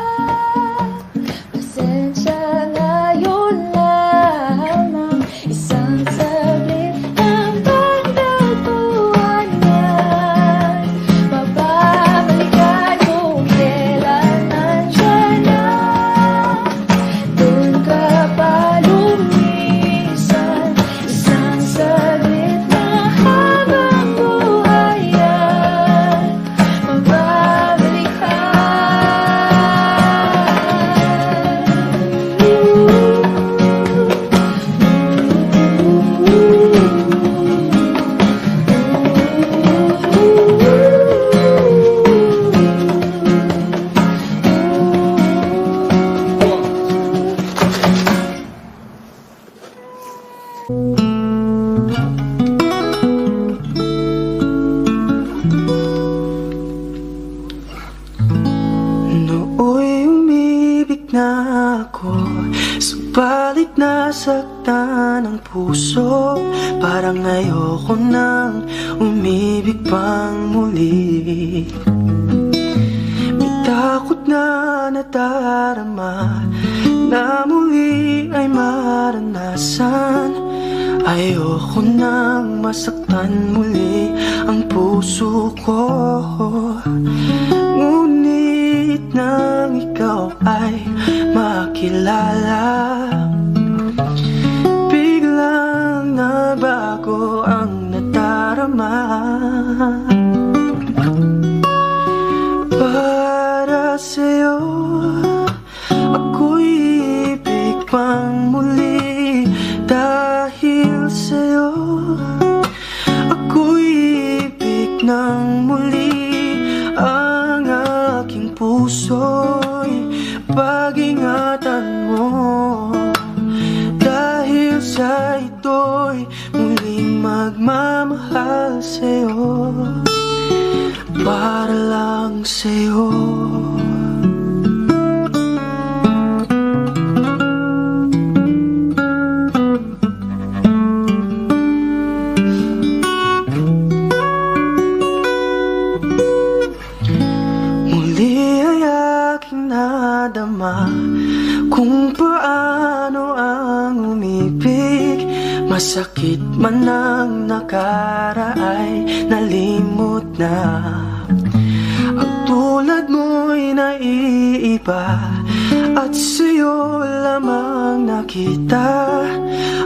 pasensya ngayon lamang, isang saglit lang pagdapuan yan, mababalikan kung kailan nandyan na. Doon ka pa lumisan, isang saglit na habang buhay yan, magbabalikan. Nooy umibig na ako, subalit nasaktan ang puso. Parang ayoko nang umibig pang muli. May takot na nadarama na muli ay maranasan. Ayoko nang masaktan muli ang puso ko. Ngunit nang ikaw ay makilala, biglang nagbago ang nadarama. Para sa'yo, ako'y ibig pang muli. Dahil sa'yo, ako'y ibig ng muli. Ang aking puso'y pag-ingatan mo, dahil sa ito'y muling magmamahal sa'yo, para lang sa'yo. Nadama kung paano ang umibig. Masakit man ang nakaraay, nalimot na. Ang tulad mo'y naiiba, at sa'yo lamang nakita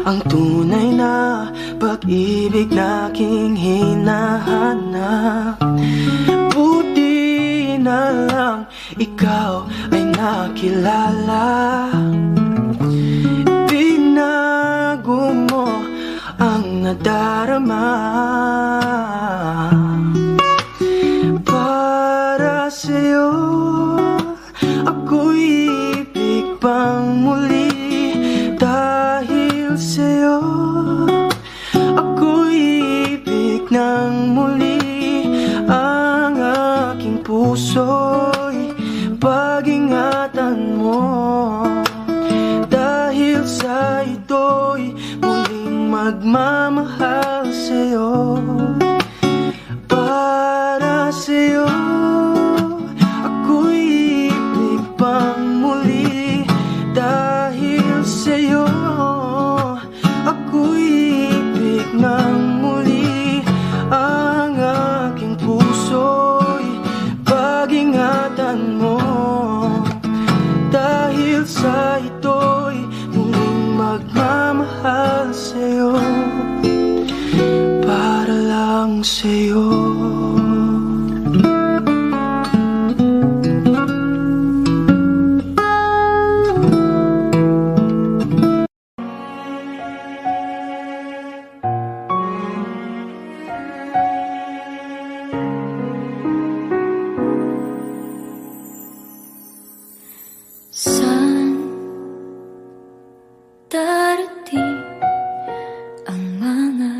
ang tunay na pag-ibig na aking hinahanap. Buti na lang ikaw ay nakilala. nadarama. Para sa'yo ako'y ibig pang muli. Dahil sa'yo ako'y ibig ng muli. Ang aking puso'y pag-ingatan mo. Dahil sa ito'y muling magmamahal sa'yo. Para sa'yo ako'y ibig pang muli. Dahil sa'yo ako'y ibig ng muli. Ang aking puso'y pag-ingatan mo. Dahil sa ito'y muling magmamahal sa'yo. Para lang sa'yo. Saan darating ang mga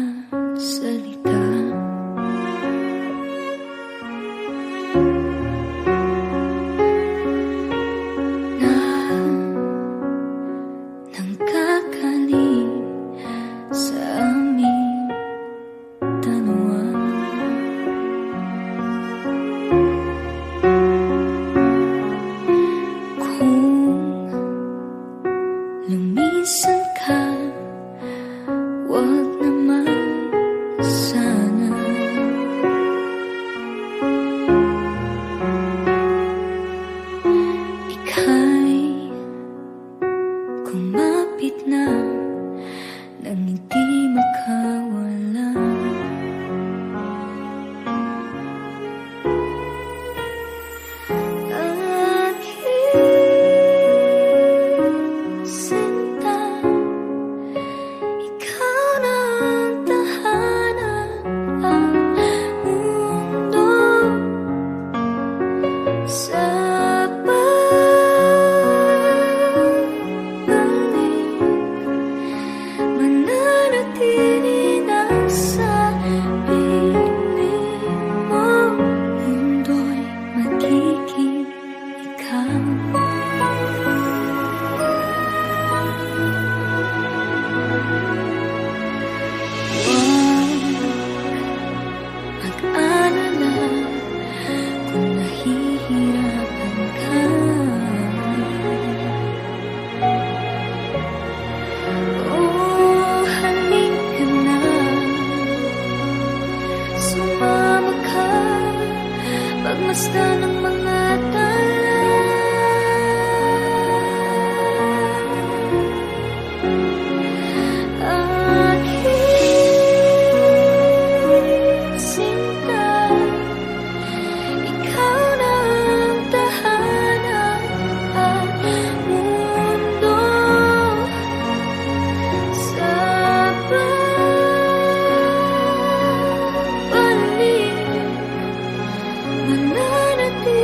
salita? Na nangkakaling sa aming dalawa. Lumisan ka, wag naman sana. Ika'y kumapit na nang hindi makawala. Sinta, ikaw na ang tahanan, ang mundo sa pagbalik. Mananatili na sa piling mo. Mundo'y magiging ikaw. Mag-alala kung nahihirapan ka. Oh, halika na, sumama ka, pagmasdan ng mga tala. Sinta, ikaw na ang tahanan, ang mundo sa pagbalik. Mananatili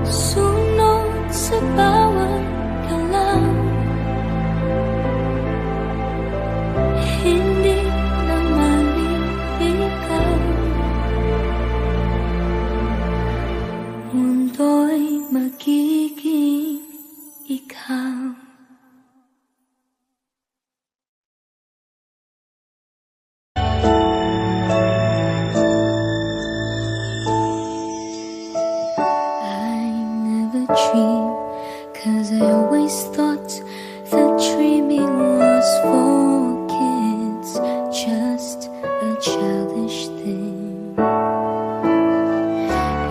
Sunod sa bawat galaw, hindi naman ikaw. Mundo'y magiging ikaw. Dream, 'cause I always thought that dreaming was for kids, just a childish thing.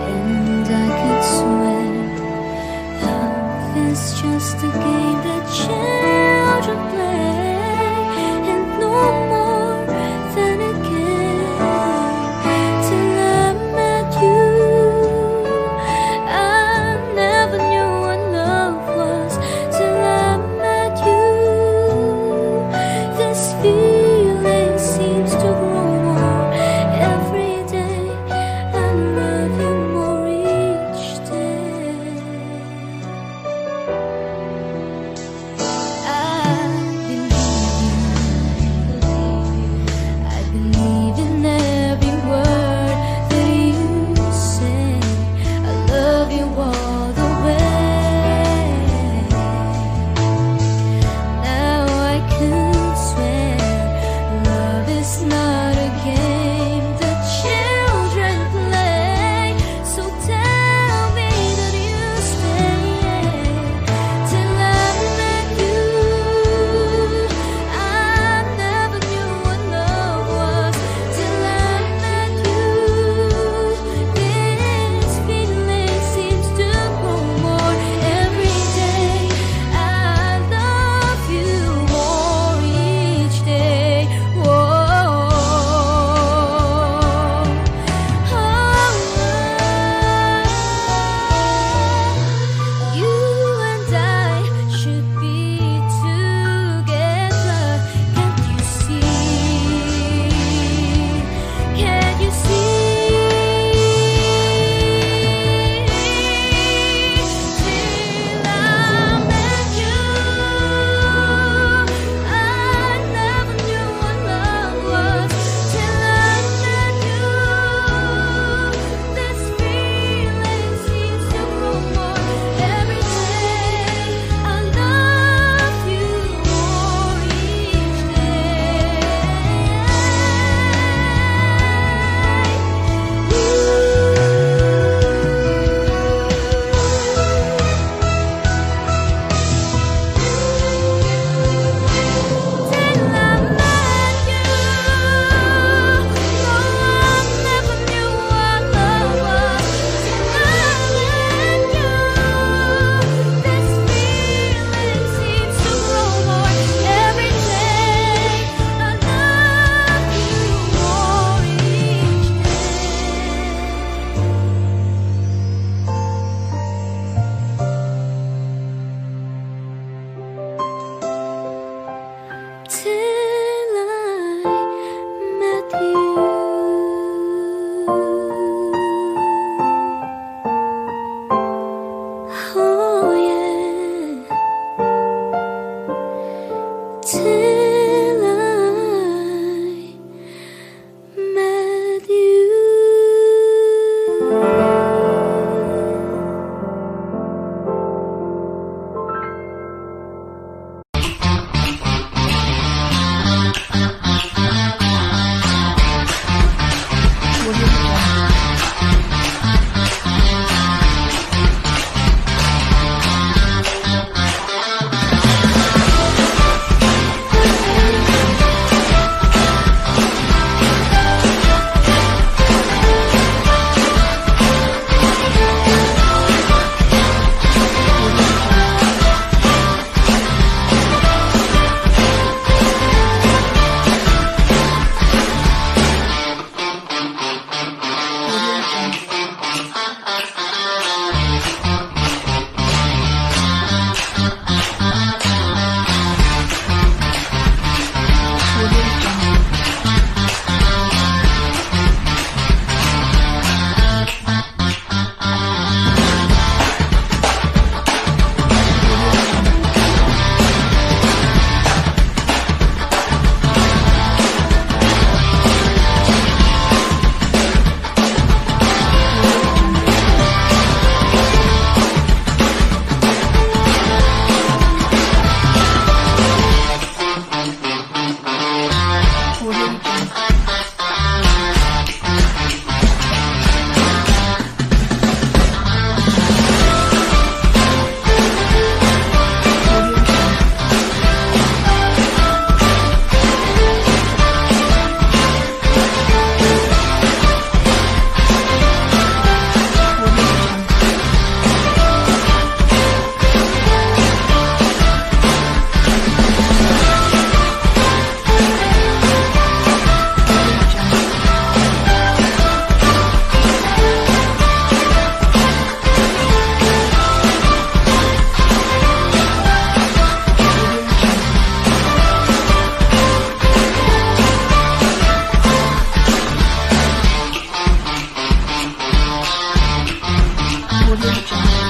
And I could swear love is just a game that children play, and no more than a game till I met you. Seems to Audio Jungle.